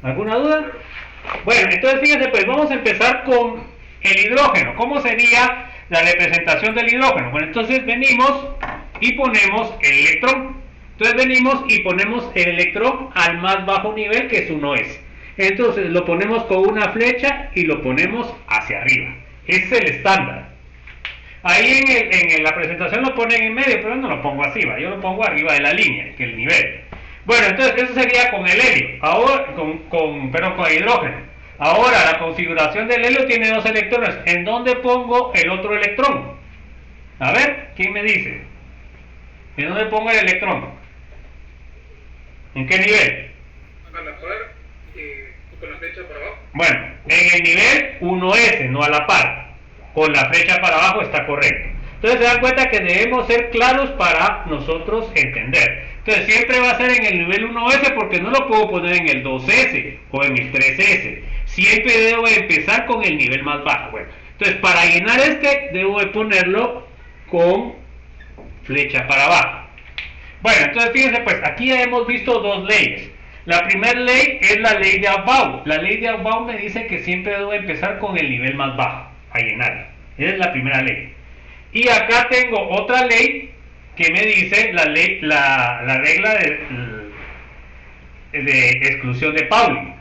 ¿Alguna duda? Bueno, entonces fíjense pues, vamos a empezar con el hidrógeno. ¿Cómo sería la representación del hidrógeno? Bueno, entonces venimos y ponemos el electrón. Entonces venimos y ponemos el electrón al más bajo nivel, que es 1s. Entonces lo ponemos con una flecha y lo ponemos hacia arriba. Ese es el estándar. Ahí en la presentación lo ponen en medio, pero no lo pongo así, ¿va? Yo lo pongo arriba de la línea, que es el nivel. Bueno, entonces eso sería con el helio, ahora con el hidrógeno. Ahora la configuración del helio tiene 2 electrones. ¿En dónde pongo el otro electrón? A ver, ¿quién me dice? ¿En dónde pongo el electrón? ¿En qué nivel?
A la par, con la flecha para abajo.
Bueno, en el nivel 1s, no a la par. Con la flecha para abajo está correcto. Entonces se dan cuenta que debemos ser claros para nosotros entender. Entonces siempre va a ser en el nivel 1s, porque no lo puedo poner en el 2s o en el 3s. Siempre debo empezar con el nivel más bajo. Bueno, entonces para llenar debo de ponerlo con flecha para abajo. Bueno, entonces fíjense pues, aquí ya hemos visto 2 leyes. La primera ley es la ley de Aufbau. La ley de Aufbau me dice que siempre debo empezar con el nivel más bajo a llenar. Esa es la primera ley. Y acá tengo otra ley que me dice la regla de exclusión de Pauli.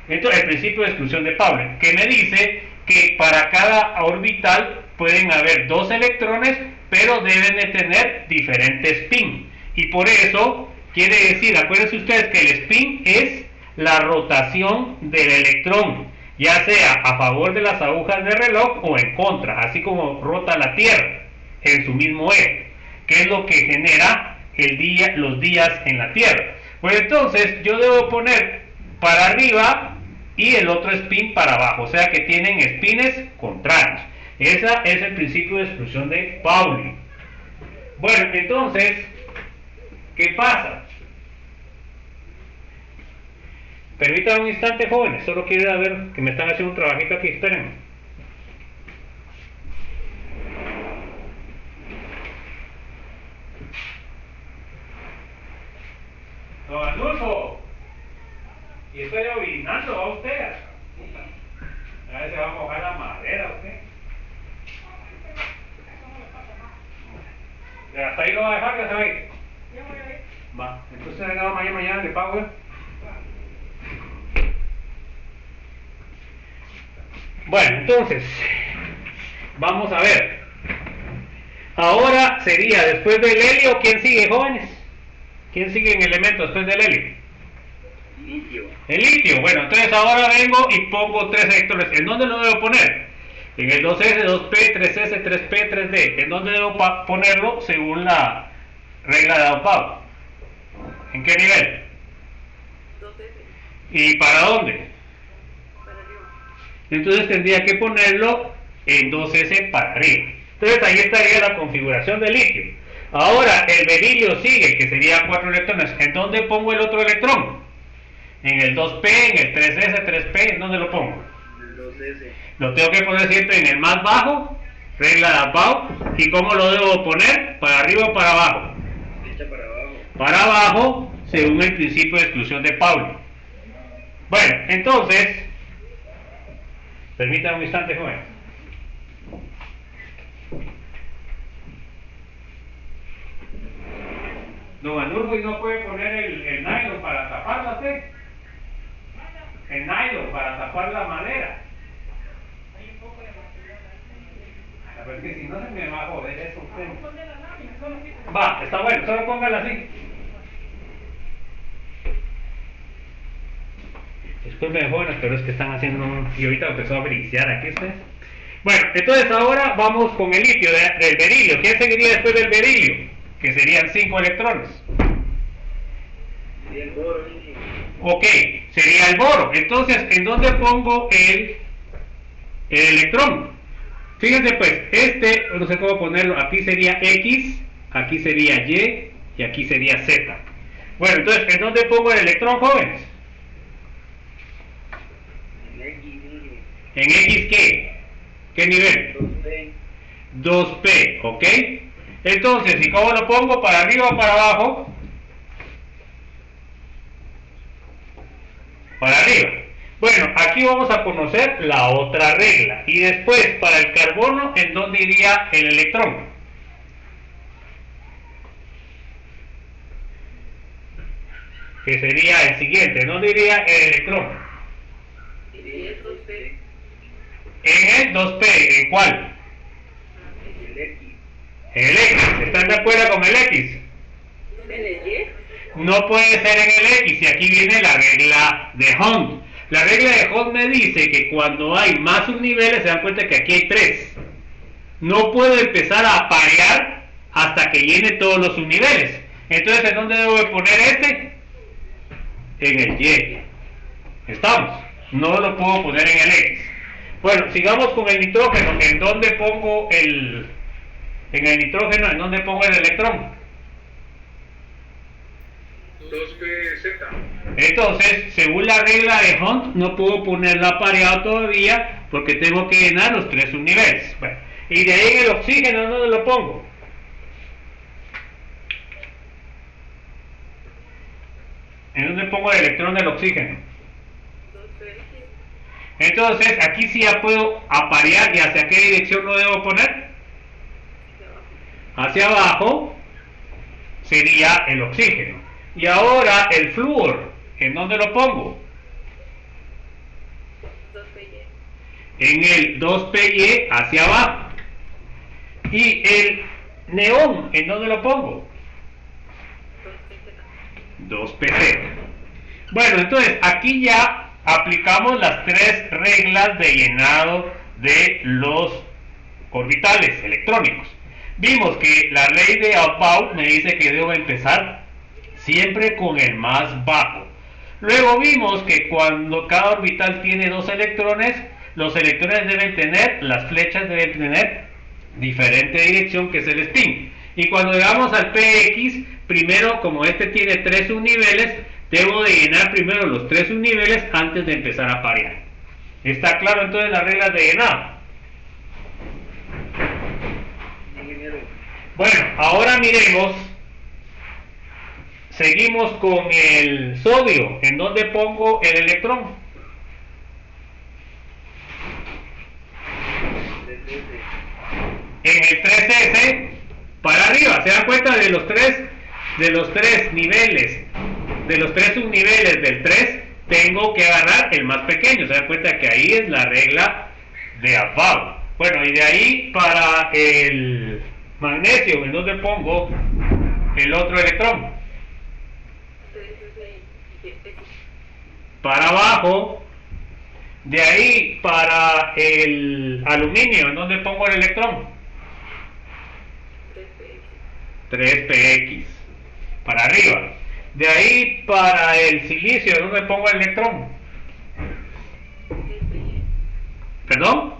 Entonces, el principio de exclusión de Pauli, que me dice que para cada orbital pueden haber 2 electrones, pero deben de tener diferentes spin. Y por eso quiere decir, acuérdense ustedes que el spin es la rotación del electrón, ya sea a favor de las agujas de reloj o en contra, así como rota la Tierra en su mismo eje, que es lo que genera los días en la Tierra. Pues entonces yo debo poner para arriba y el otro spin para abajo, o sea que tienen spines contrarios. Ese es el principio de exclusión de Pauli. Bueno, entonces, ¿qué pasa? Permítanme un instante, jóvenes, solo quiero ir a ver que me están haciendo un trabajito aquí, espérenme. Don Adolfo, y estoy orinando a usted. A ver si va a mojar la madera usted. Hasta ahí lo va a dejar, ya se va a ir. Va, entonces venga, mañana le pago, ¿eh? Bueno, entonces, vamos a ver. Ahora sería, después del helio, ¿quién sigue, jóvenes? ¿Quién sigue en elemento después del helio?
Litio.
El litio. Bueno, entonces ahora vengo y pongo 3 electrones. ¿En dónde lo debo poner? En el 2s, 2p, 3s, 3p, 3d. ¿En dónde debo ponerlo? Según la regla de Aufbau. ¿En qué nivel?
2S,
¿Y para dónde?
para arriba.
Entonces tendría que ponerlo en 2s para arriba. Entonces ahí estaría la configuración del litio. Ahora el berilio sigue, que sería 4 electrones. ¿En dónde pongo el otro electrón? En el 2p, en el 3s, 3p, ¿en dónde lo pongo?
El 2S.
Lo tengo que poner siempre en el más bajo, regla de Aufbau. ¿Y cómo lo debo poner? ¿Para arriba o para abajo?
Flecha para abajo.
Para abajo, según el principio de exclusión de Pauli. Bueno, entonces, permítanme un instante, joven. Don Anulfo, ¿y no puede poner el nylon para taparla usted? El nylon para tapar la madera. Porque si no se me va a joder eso usted. Va, está bueno, solo póngala así. Disculpen, jóvenes, pero es que están haciendo y ahorita empezó a briciar aquí usted. Bueno, entonces ahora vamos con el litio del berilio. ¿Quién seguiría después del berilio? Que serían 5 electrones.
Sería el boro, litio.
Ok, sería el boro. Entonces, ¿en dónde pongo el electrón. Fíjense pues, no sé cómo ponerlo, aquí sería X, aquí sería Y y aquí sería Z. Bueno, entonces, ¿en dónde pongo el electrón, jóvenes?
En X, Inge.
¿En X qué? ¿Qué nivel?
2P.
2P, ¿ok? Entonces, ¿y cómo lo pongo? ¿Para arriba o para abajo? Para arriba. Bueno, aquí vamos a conocer la otra regla. Y después, para el carbono, ¿en dónde iría el electrón? Que sería el siguiente. ¿En dónde iría el electrón? En el 2P. ¿En cuál?
El X.
En el X. ¿Están de acuerdo con el X?
¿En el Y?
No puede ser en el X, y aquí viene la regla de Hund. La regla de Hund me dice que cuando hay más subniveles, se dan cuenta que aquí hay 3. No puedo empezar a parear hasta que llene todos los subniveles. Entonces, ¿en dónde debo de poner este? En el Y. ¿Estamos? No lo puedo poner en el X. Bueno, sigamos con el nitrógeno. ¿En dónde pongo en el nitrógeno, en dónde pongo el electrón?
2PZ.
Entonces, según la regla de Hund, no puedo ponerla pareado todavía porque tengo que llenar los 3 subniveles. Bueno, y de ahí en el oxígeno, ¿dónde lo pongo? ¿En dónde pongo el electrón del oxígeno? Entonces, aquí sí ya puedo aparear. ¿Y hacia qué dirección lo debo poner? Hacia abajo sería el oxígeno. Y ahora el flúor, ¿en dónde lo pongo? En el 2PY hacia abajo. Y el neón, ¿en dónde lo pongo? 2PZ. Bueno, entonces aquí ya aplicamos las 3 reglas de llenado de los orbitales electrónicos. Vimos que la ley de Aufbau me dice que debo empezar siempre con el más bajo. Luego vimos que cuando cada orbital tiene 2 electrones, los electrones deben tener, las flechas deben tener diferente dirección, que es el spin. Y cuando llegamos al PX, primero, como este tiene 3 subniveles, debo de llenar primero los 3 subniveles antes de empezar a parear. ¿Está claro entonces las reglas de llenado?
Ingeniero.
Bueno, ahora miremos. Seguimos con el sodio. ¿En dónde pongo el electrón?
3S.
En el 3S para arriba. ¿Se dan cuenta de los tres niveles? De los 3 subniveles del 3, tengo que agarrar el más pequeño. Se dan cuenta que ahí es la regla de Aufbau. Bueno, y de ahí para el magnesio, ¿en dónde pongo el otro electrón? Para abajo. De ahí para el aluminio, ¿en dónde pongo el electrón? 3px. Para arriba. De ahí para el silicio, ¿en dónde pongo el electrón? ¿Perdón?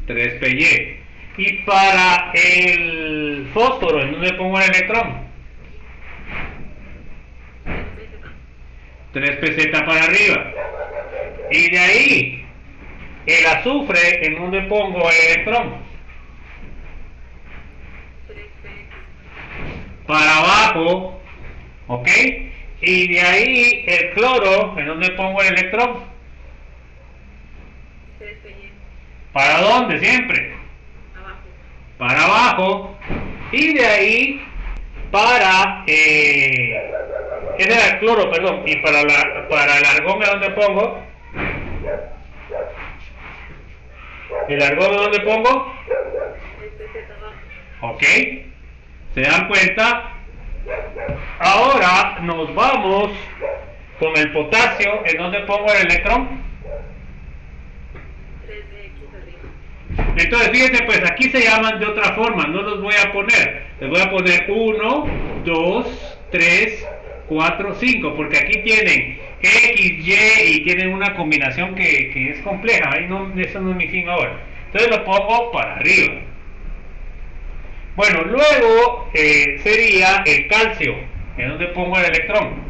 3py. Y para el fósforo, ¿en dónde pongo el electrón? 3pz para arriba. Y de ahí el azufre, ¿en dónde pongo el electrón? Para abajo, ¿ok? Y de ahí el cloro, ¿en dónde pongo el electrón? ¿Para dónde siempre? Para abajo. Y de ahí para ese era el cloro, perdón. Y para el argón, ¿a dónde pongo? ¿El argón a dónde pongo? Ok. ¿Se dan cuenta? Ahora nos vamos con el potasio. ¿En dónde pongo el electrón? Entonces fíjense, pues aquí se llaman de otra forma. No los voy a poner. Les voy a poner 1, 2, 3, 4, 5. Porque aquí tienen X, Y y tienen una combinación que es compleja. Ahí no, eso no es mi fin ahora. Entonces lo pongo para arriba. Bueno, luego sería el calcio, en donde pongo el electrón.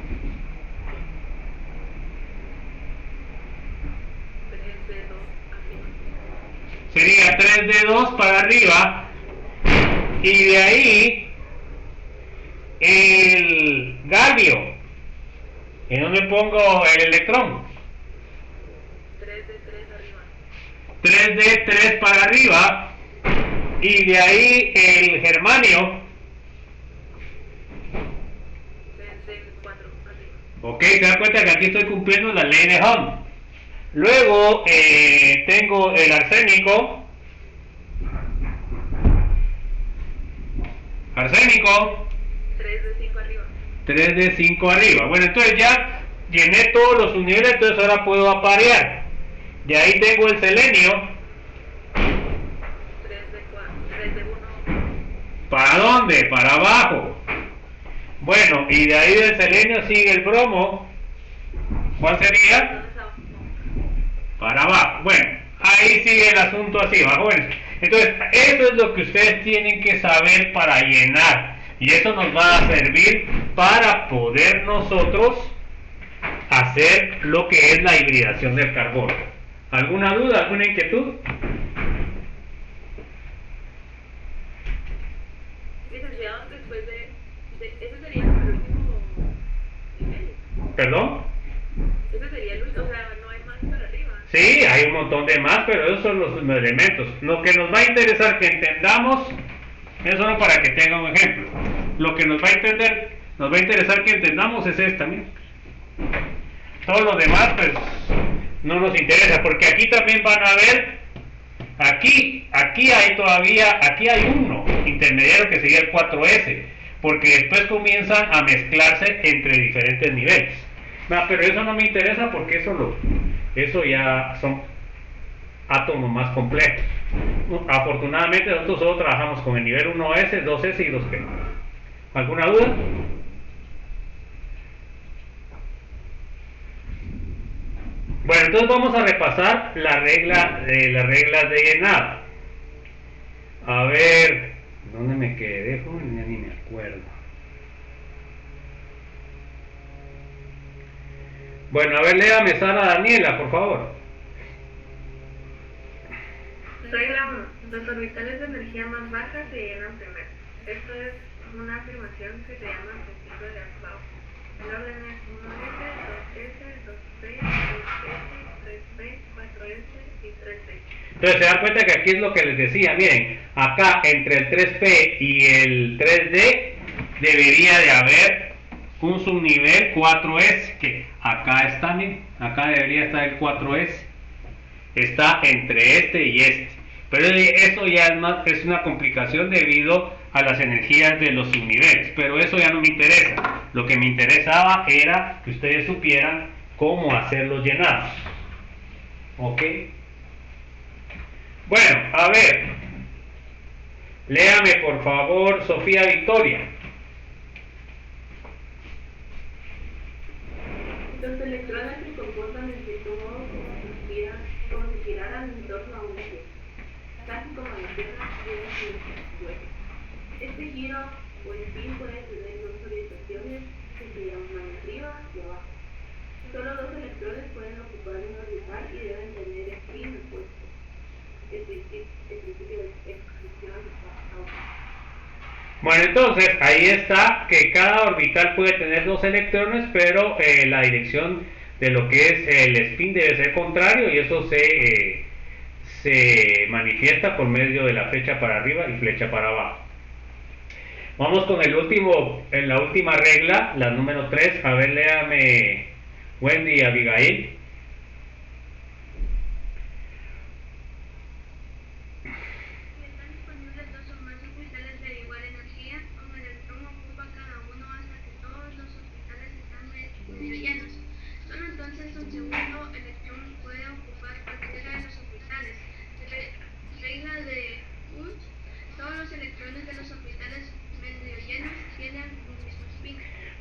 3D2 arriba.
Sería 3D2 para arriba. Y de ahí el galio, en donde pongo el electrón.
3D3 arriba.
3D3 para arriba. Y de ahí el germanio.
3D4 arriba.
Ok, se dan cuenta que aquí estoy cumpliendo la ley de Hund. Luego tengo el arsénico. Arsénico.
3D5 arriba.
3D5 arriba. Bueno, entonces ya llené todos los subniveles, entonces ahora puedo aparear. De ahí tengo el selenio.
3D1.
¿Para dónde? Para abajo. Bueno, y de ahí del selenio sigue el bromo. ¿Cuál sería?
¿Dónde está?
Para abajo. Bueno, ahí sigue el asunto así, ¿va, jóvenes? Entonces, eso es lo que ustedes tienen que saber para llenar. Y eso nos va a servir para poder nosotros hacer lo que es la hibridación del carbono. ¿Alguna duda? ¿Alguna inquietud?
Licenciado, después de ese sería el último nivel.
¿Perdón?
Ese sería el último, o sea, no hay más para arriba.
Sí, hay un montón de más, pero esos son los elementos. Lo que nos va a interesar que entendamos, es solo para que tengan un ejemplo. Lo que nos va a interesar que entendamos es esta, mira. Todo lo demás, pues, no nos interesa, porque aquí también van a ver, aquí hay uno intermediario que sería el 4S, porque después comienzan a mezclarse entre diferentes niveles. No, pero eso no me interesa porque eso ya son átomos más complejos. Afortunadamente nosotros solo trabajamos con el nivel 1S, 2S y 2P. ¿Alguna duda? Bueno, entonces vamos a repasar las reglas de llenado. A ver, ¿dónde me quedé? Ya ni me acuerdo. Bueno, a ver, léame Sara Daniela, por favor.
Regla 1. Los orbitales de energía más baja se llenan primero. Esto es una afirmación que se llama principio de Aklov. El orden es 1S, 2S, 2P, 3S, 3P, 4S y 3P.
Entonces se dan cuenta que aquí es lo que les decía, miren, acá entre el 3P y el 3D debería de haber un subnivel 4S, que acá está, miren, acá debería estar el 4S, está entre este y este, pero eso ya es una complicación debido a las energías de los subniveles, pero eso ya no me interesa. Lo que me interesaba era que ustedes supieran cómo hacer los llenados. ¿Ok? Bueno, a ver, léame por favor Sofía Victoria.
Los electrones se comportan en cierto modo como si giraran en torno a un eje, casi como la Tierra gira su eje. Este giro o spin puede tener dos orientaciones que se llaman arriba y abajo. Solo dos electrones pueden ocupar un orbital y deben tener spin opuesto. El principio de exclusión está abajo.
Bueno, entonces ahí está que cada orbital puede tener dos electrones, pero la dirección de lo que es el spin debe ser contrario, y eso se manifiesta por medio de la flecha para arriba y flecha para abajo. Vamos con la última regla, la número 3. A ver, léame Wendy y Abigail.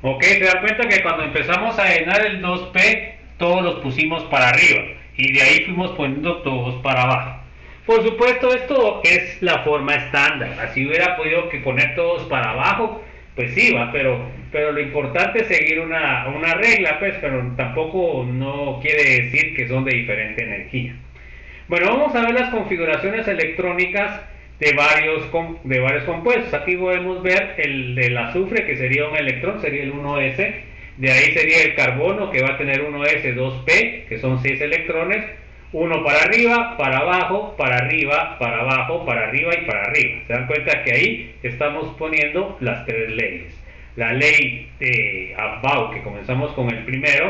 Ok, se dan cuenta que cuando empezamos a llenar el 2P, todos los pusimos para arriba y de ahí fuimos poniendo todos para abajo. Por supuesto, esto es la forma estándar. Así hubiera podido que poner todos para abajo, pues sí, va, pero lo importante es seguir una regla, pues, pero tampoco no quiere decir que son de diferente energía. Bueno, vamos a ver las configuraciones electrónicas de varios compuestos. Aquí podemos ver el del azufre, que sería un electrón, sería el 1s. De ahí sería el carbono, que va a tener 1s, 2p, que son 6 electrones. Uno para arriba, para abajo, para arriba, para abajo, para arriba y para arriba. Se dan cuenta que ahí estamos poniendo las tres leyes. La ley de Abbaugh, que comenzamos con el primer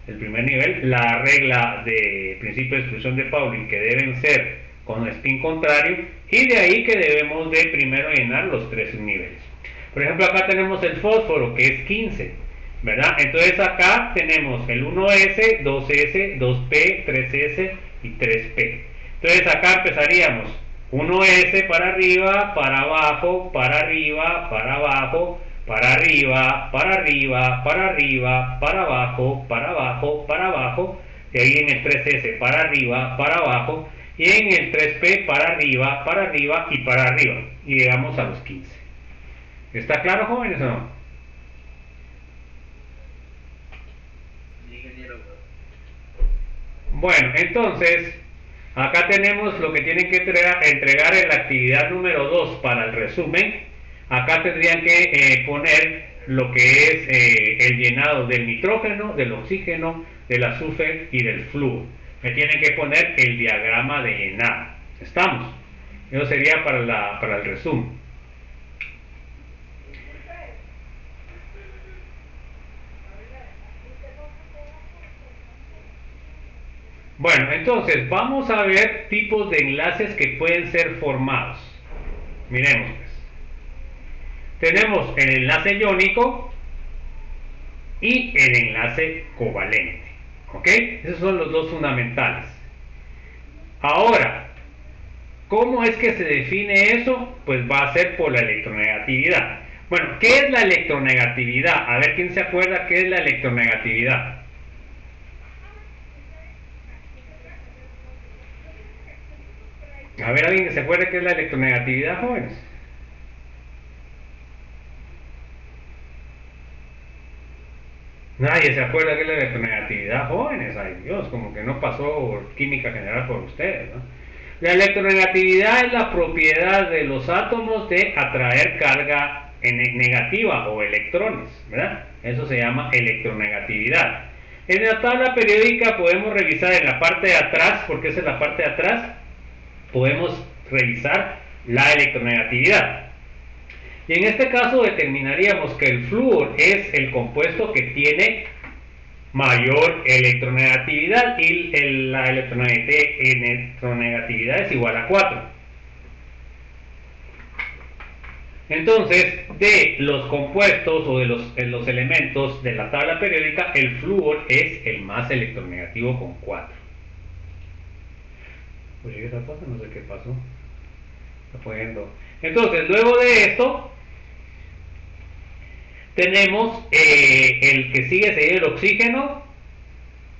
nivel, la regla de principio de exclusión de Pauling, que deben ser con spin contrario, y de ahí que debemos de primero llenar los tres niveles. Por ejemplo, acá tenemos el fósforo, que es 15, ¿verdad? Entonces acá tenemos el 1s, 2s, 2p, 3s y 3p. Entonces acá empezaríamos 1s para arriba, para abajo, para arriba, para abajo, para arriba, para arriba, para arriba, para abajo, para abajo, para abajo, y ahí en el 3s para arriba, para abajo, y en el 3p para arriba y para arriba, y llegamos a los 15. ¿Está claro, jóvenes, o no? Bueno, entonces acá tenemos lo que tienen que entregar en la actividad número 2 para el resumen. Acá tendrían que poner lo que es el llenado del nitrógeno, del oxígeno, del azufre y del flúor. Me tienen que poner el diagrama de llenado. ¿Estamos? Eso sería para el resumen. Bueno, entonces vamos a ver tipos de enlaces que pueden ser formados. Miremos pues. Tenemos el enlace iónico y el enlace covalente. ¿Ok? Esos son los dos fundamentales. Ahora, ¿cómo es que se define eso? Pues va a ser por la electronegatividad. Bueno, ¿qué es la electronegatividad? A ver, ¿quién se acuerda qué es la electronegatividad? A ver, ¿alguien que se acuerde qué es la electronegatividad, jóvenes? Nadie se acuerda qué es la electronegatividad, jóvenes. Ay Dios, como que no pasó química general por ustedes, ¿no? La electronegatividad es la propiedad de los átomos de atraer carga negativa o electrones, ¿verdad? Eso se llama electronegatividad. En la tabla periódica podemos revisar en la parte de atrás, porque esa es la parte de atrás, podemos revisar la electronegatividad. Y en este caso determinaríamos que el flúor es el compuesto que tiene mayor electronegatividad y la electronegatividad es igual a 4. Entonces, de los compuestos o de los elementos de la tabla periódica, el flúor es el más electronegativo con 4. Oye, ¿qué está pasando? No sé qué pasó. Está poniendo. Entonces, luego de esto, tenemos el que sigue sería el oxígeno,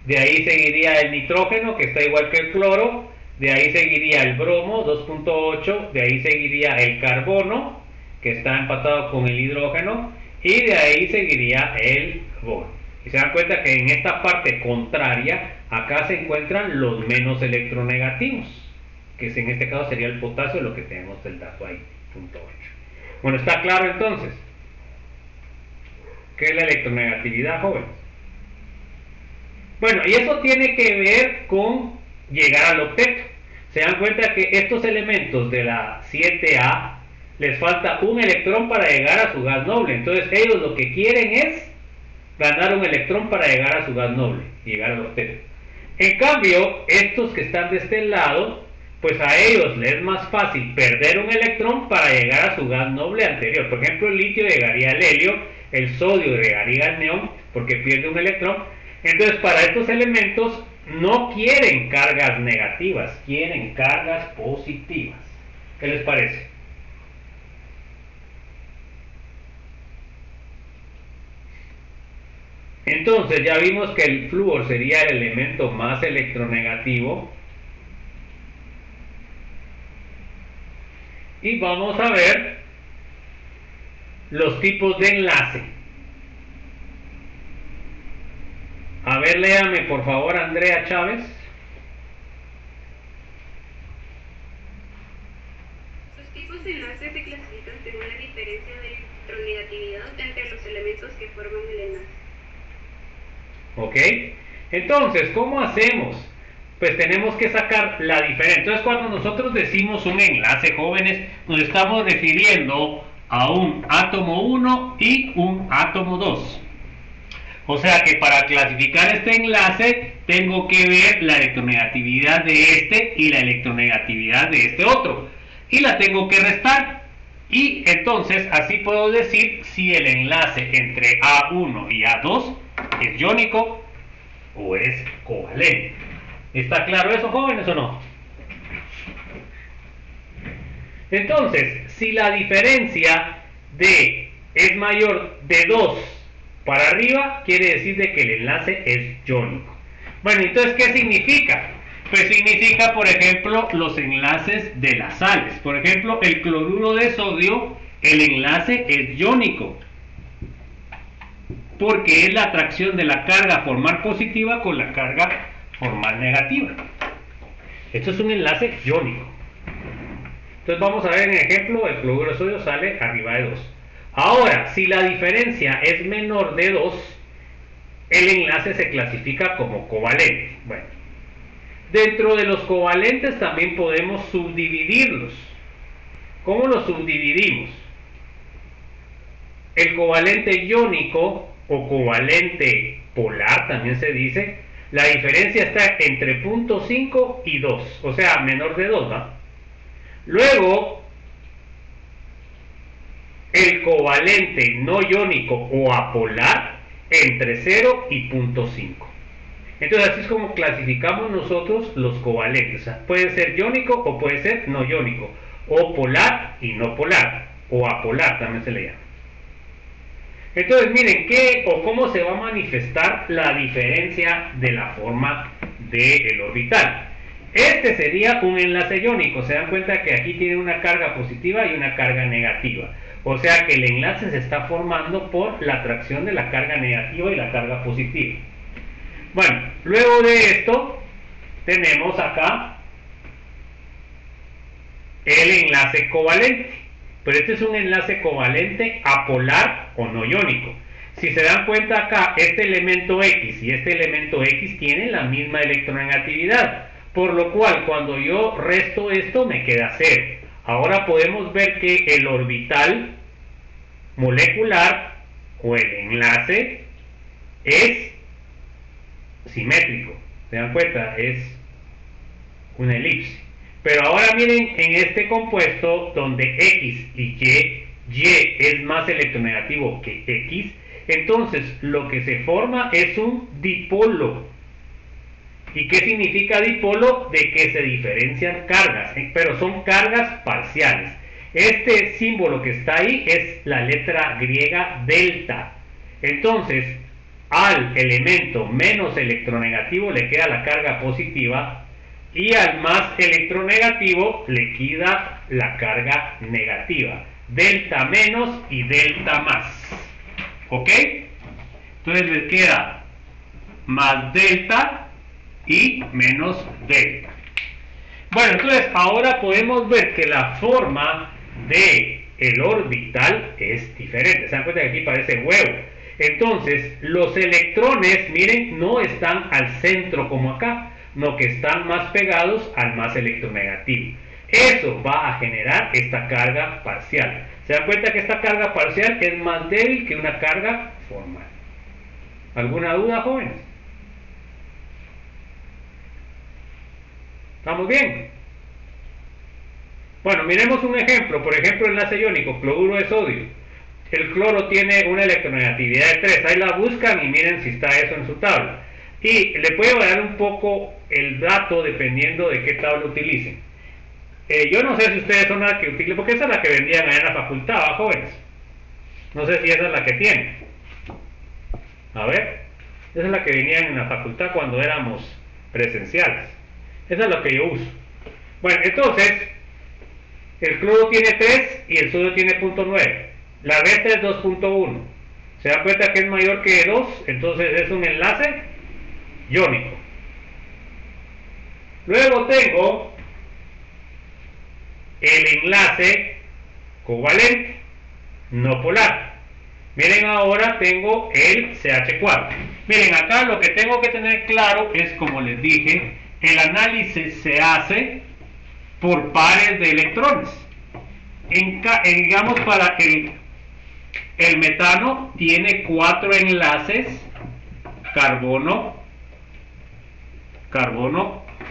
de ahí seguiría el nitrógeno, que está igual que el cloro, de ahí seguiría el bromo, 2.8, de ahí seguiría el carbono, que está empatado con el hidrógeno, y de ahí seguiría el boron. Y se dan cuenta que en esta parte contraria, acá se encuentran los menos electronegativos, que en este caso sería el potasio, lo que tenemos del dato ahí, punto 8. Bueno, ¿está claro entonces? ¿Qué es la electronegatividad, jóvenes? Bueno, y eso tiene que ver con llegar al octeto. Se dan cuenta que estos elementos de la 7A les falta un electrón para llegar a su gas noble. Entonces ellos lo que quieren es ganar un electrón para llegar a su gas noble, llegar al octeto. En cambio, estos que están de este lado, pues a ellos les es más fácil perder un electrón para llegar a su gas noble anterior. Por ejemplo, el litio llegaría al helio, el sodio llegaría al neón porque pierde un electrón. Entonces, para estos elementos no quieren cargas negativas, quieren cargas positivas. ¿Qué les parece? Entonces ya vimos que el flúor sería el elemento más electronegativo. Y vamos a ver los tipos de enlace. A ver, léame por favor, Andrea Chávez.
Los tipos de enlace se clasifican según la diferencia de electronegatividad entre los elementos que forman el enlace.
¿Ok? Entonces, ¿cómo hacemos? Pues tenemos que sacar la diferencia. Entonces, cuando nosotros decimos un enlace, jóvenes, nos estamos refiriendo a un átomo 1 y un átomo 2. O sea que para clasificar este enlace tengo que ver la electronegatividad de este y la electronegatividad de este otro. Y la tengo que restar. Y entonces así puedo decir si el enlace entre A1 y A2 es iónico o es covalente. ¿Está claro eso, jóvenes, o no? Entonces, si la diferencia es mayor de 2 para arriba, quiere decir de que el enlace es iónico. Bueno, entonces, ¿qué significa? Pues significa, por ejemplo, los enlaces de las sales. Por ejemplo, el cloruro de sodio, el enlace es iónico, porque es la atracción de la carga formal positiva con la carga formal negativa. Esto es un enlace iónico. Entonces vamos a ver en el ejemplo, el cloruro de sodio sale arriba de 2. Ahora, si la diferencia es menor de 2, el enlace se clasifica como covalente. Bueno, dentro de los covalentes también podemos subdividirlos. ¿Cómo los subdividimos? El covalente iónico o covalente polar también se dice, la diferencia está entre 0.5 y 2, o sea, menor de 2, ¿va? Luego, el covalente no iónico o apolar entre 0 y 0.5. Entonces así es como clasificamos nosotros los covalentes. O sea, puede ser iónico o puede ser no iónico, o polar y no polar, o apolar también se le llama. Entonces miren qué o cómo se va a manifestar la diferencia de la forma del orbital. Este sería un enlace iónico. Se dan cuenta que aquí tiene una carga positiva y una carga negativa. O sea que el enlace se está formando por la atracción de la carga negativa y la carga positiva. Bueno, luego de esto tenemos acá el enlace covalente. Pero este es un enlace covalente apolar o no iónico. Si se dan cuenta acá, este elemento X y este elemento X tienen la misma electronegatividad. Por lo cual, cuando yo resto esto, me queda 0. Ahora podemos ver que el orbital molecular o el enlace es simétrico. ¿Se dan cuenta? Es una elipse. Pero ahora miren en este compuesto donde X y Y es más electronegativo que X, entonces lo que se forma es un dipolo. ¿Y qué significa dipolo? De que se diferencian cargas, pero son cargas parciales. Este símbolo que está ahí es la letra griega delta. Entonces, al elemento menos electronegativo le queda la carga positiva y al más electronegativo le queda la carga negativa. Delta menos y delta más. ¿Ok? Entonces les queda más delta y menos delta. Bueno, entonces ahora podemos ver que la forma de el orbital es diferente. ¿Se dan cuenta que aquí parece huevo? Entonces los electrones, miren, no están al centro como acá, no, que están más pegados al más electronegativo. Eso va a generar esta carga parcial. ¿Se dan cuenta que esta carga parcial es más débil que una carga formal? ¿Alguna duda, jóvenes? ¿Estamos bien? Bueno, miremos un ejemplo. Por ejemplo, el enlace iónico, cloruro de sodio. El cloro tiene una electronegatividad de 3. Ahí la buscan y miren si está eso en su tabla. Y le puede variar un poco el dato dependiendo de qué tabla utilicen. Yo no sé si ustedes son la que utilicen, porque esa es la que vendían allá en la facultad, jóvenes. No sé si esa es la que tienen. A ver, Esa es la que venía en la facultad cuando éramos presenciales. Esa es la que yo uso. Bueno, entonces, el cloro tiene 3 y el sodio tiene 0.9. La resta es 2.1. ¿Se dan cuenta que es mayor que 2? Entonces es un enlace iónico. Luego tengo el enlace covalente, no polar. Miren, ahora tengo el CH4. Miren, acá lo que tengo que tener claro es, como les dije, el análisis se hace por pares de electrones. Digamos, para el metano tiene 4 enlaces, carbono,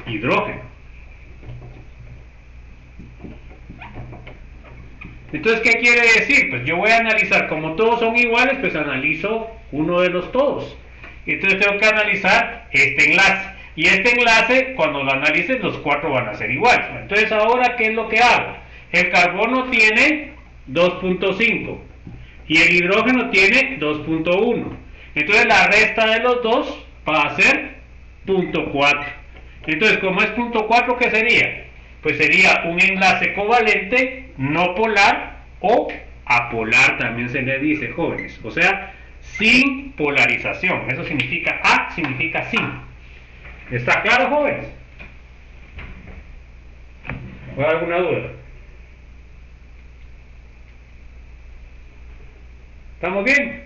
hidrógeno. Entonces, ¿qué quiere decir? Pues yo voy a analizar, como todos son iguales, pues analizo uno de los todos. Entonces tengo que analizar este enlace. Y este enlace, cuando lo analices, los 4 van a ser iguales. Entonces, ahora, ¿qué es lo que hago? El carbono tiene 2.5 y el hidrógeno tiene 2.1. Entonces, la resta de los dos va a ser 0.4. Entonces, como es 0.4, ¿qué sería? Pues sería un enlace covalente no polar o apolar, también se le dice, jóvenes. O sea, sin polarización. Eso significa a, significa sin. ¿Está claro, jóvenes? ¿O hay alguna duda? ¿Estamos bien?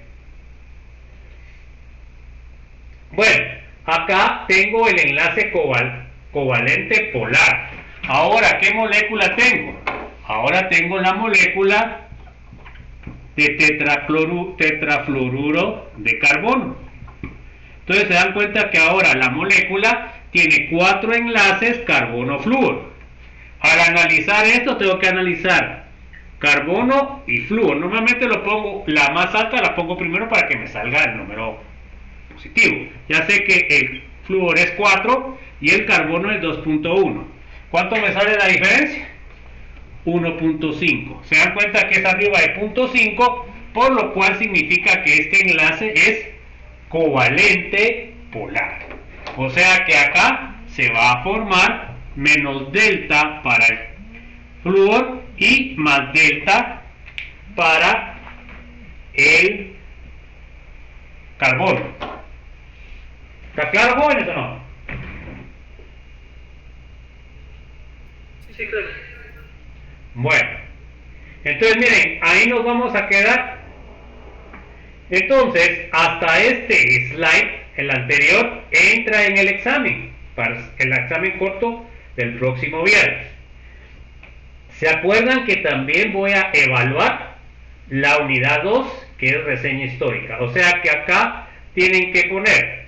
Bueno, acá tengo el enlace covalente polar. Ahora, ¿qué molécula tengo? Ahora tengo la molécula de tetrafluoruro de carbono. Entonces se dan cuenta que ahora la molécula tiene 4 enlaces carbono-flúor. Al analizar esto tengo que analizar carbono y flúor. Normalmente lo pongo, la más alta la pongo primero para que me salga el número positivo. Ya sé que el flúor es 4 y el carbono es 2.1. ¿Cuánto me sale la diferencia? 1.5. Se dan cuenta que es arriba de 0.5, por lo cual significa que este enlace es covalente polar. O sea que acá se va a formar menos delta para el flúor y más delta para el carbono. ¿Está claro, jóvenes, o no?
Sí, claro.
Bueno, entonces miren, ahí nos vamos a quedar. Entonces, hasta este slide, el anterior, entra en el examen, para el examen corto del próximo viernes. ¿Se acuerdan que también voy a evaluar la unidad 2, que es reseña histórica? O sea que acá tienen que poner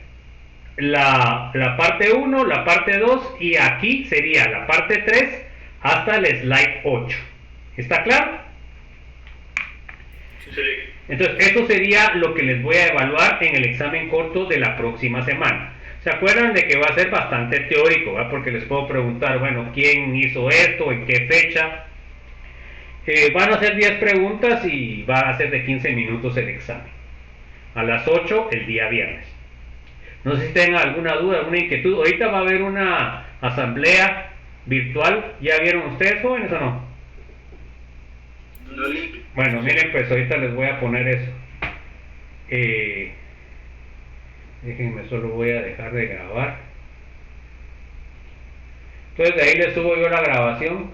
la parte 1, la parte 2 y aquí sería la parte 3 hasta el slide 8. ¿Está claro?
Sí.
Entonces, esto sería lo que les voy a evaluar en el examen corto de la próxima semana. ¿Se acuerdan de que va a ser bastante teórico? ¿Verdad? Porque les puedo preguntar, bueno, ¿quién hizo esto? ¿En qué fecha? Van a ser 10 preguntas y va a ser de 15 minutos el examen. A las 8 el día viernes. No sé si tengan alguna duda, alguna inquietud. Ahorita va a haber una asamblea virtual. ¿Ya vieron ustedes, jóvenes, o no? Bueno, miren, pues ahorita les voy a poner eso. Déjenme, solo voy a dejar de grabar. Entonces de ahí les subo yo la grabación.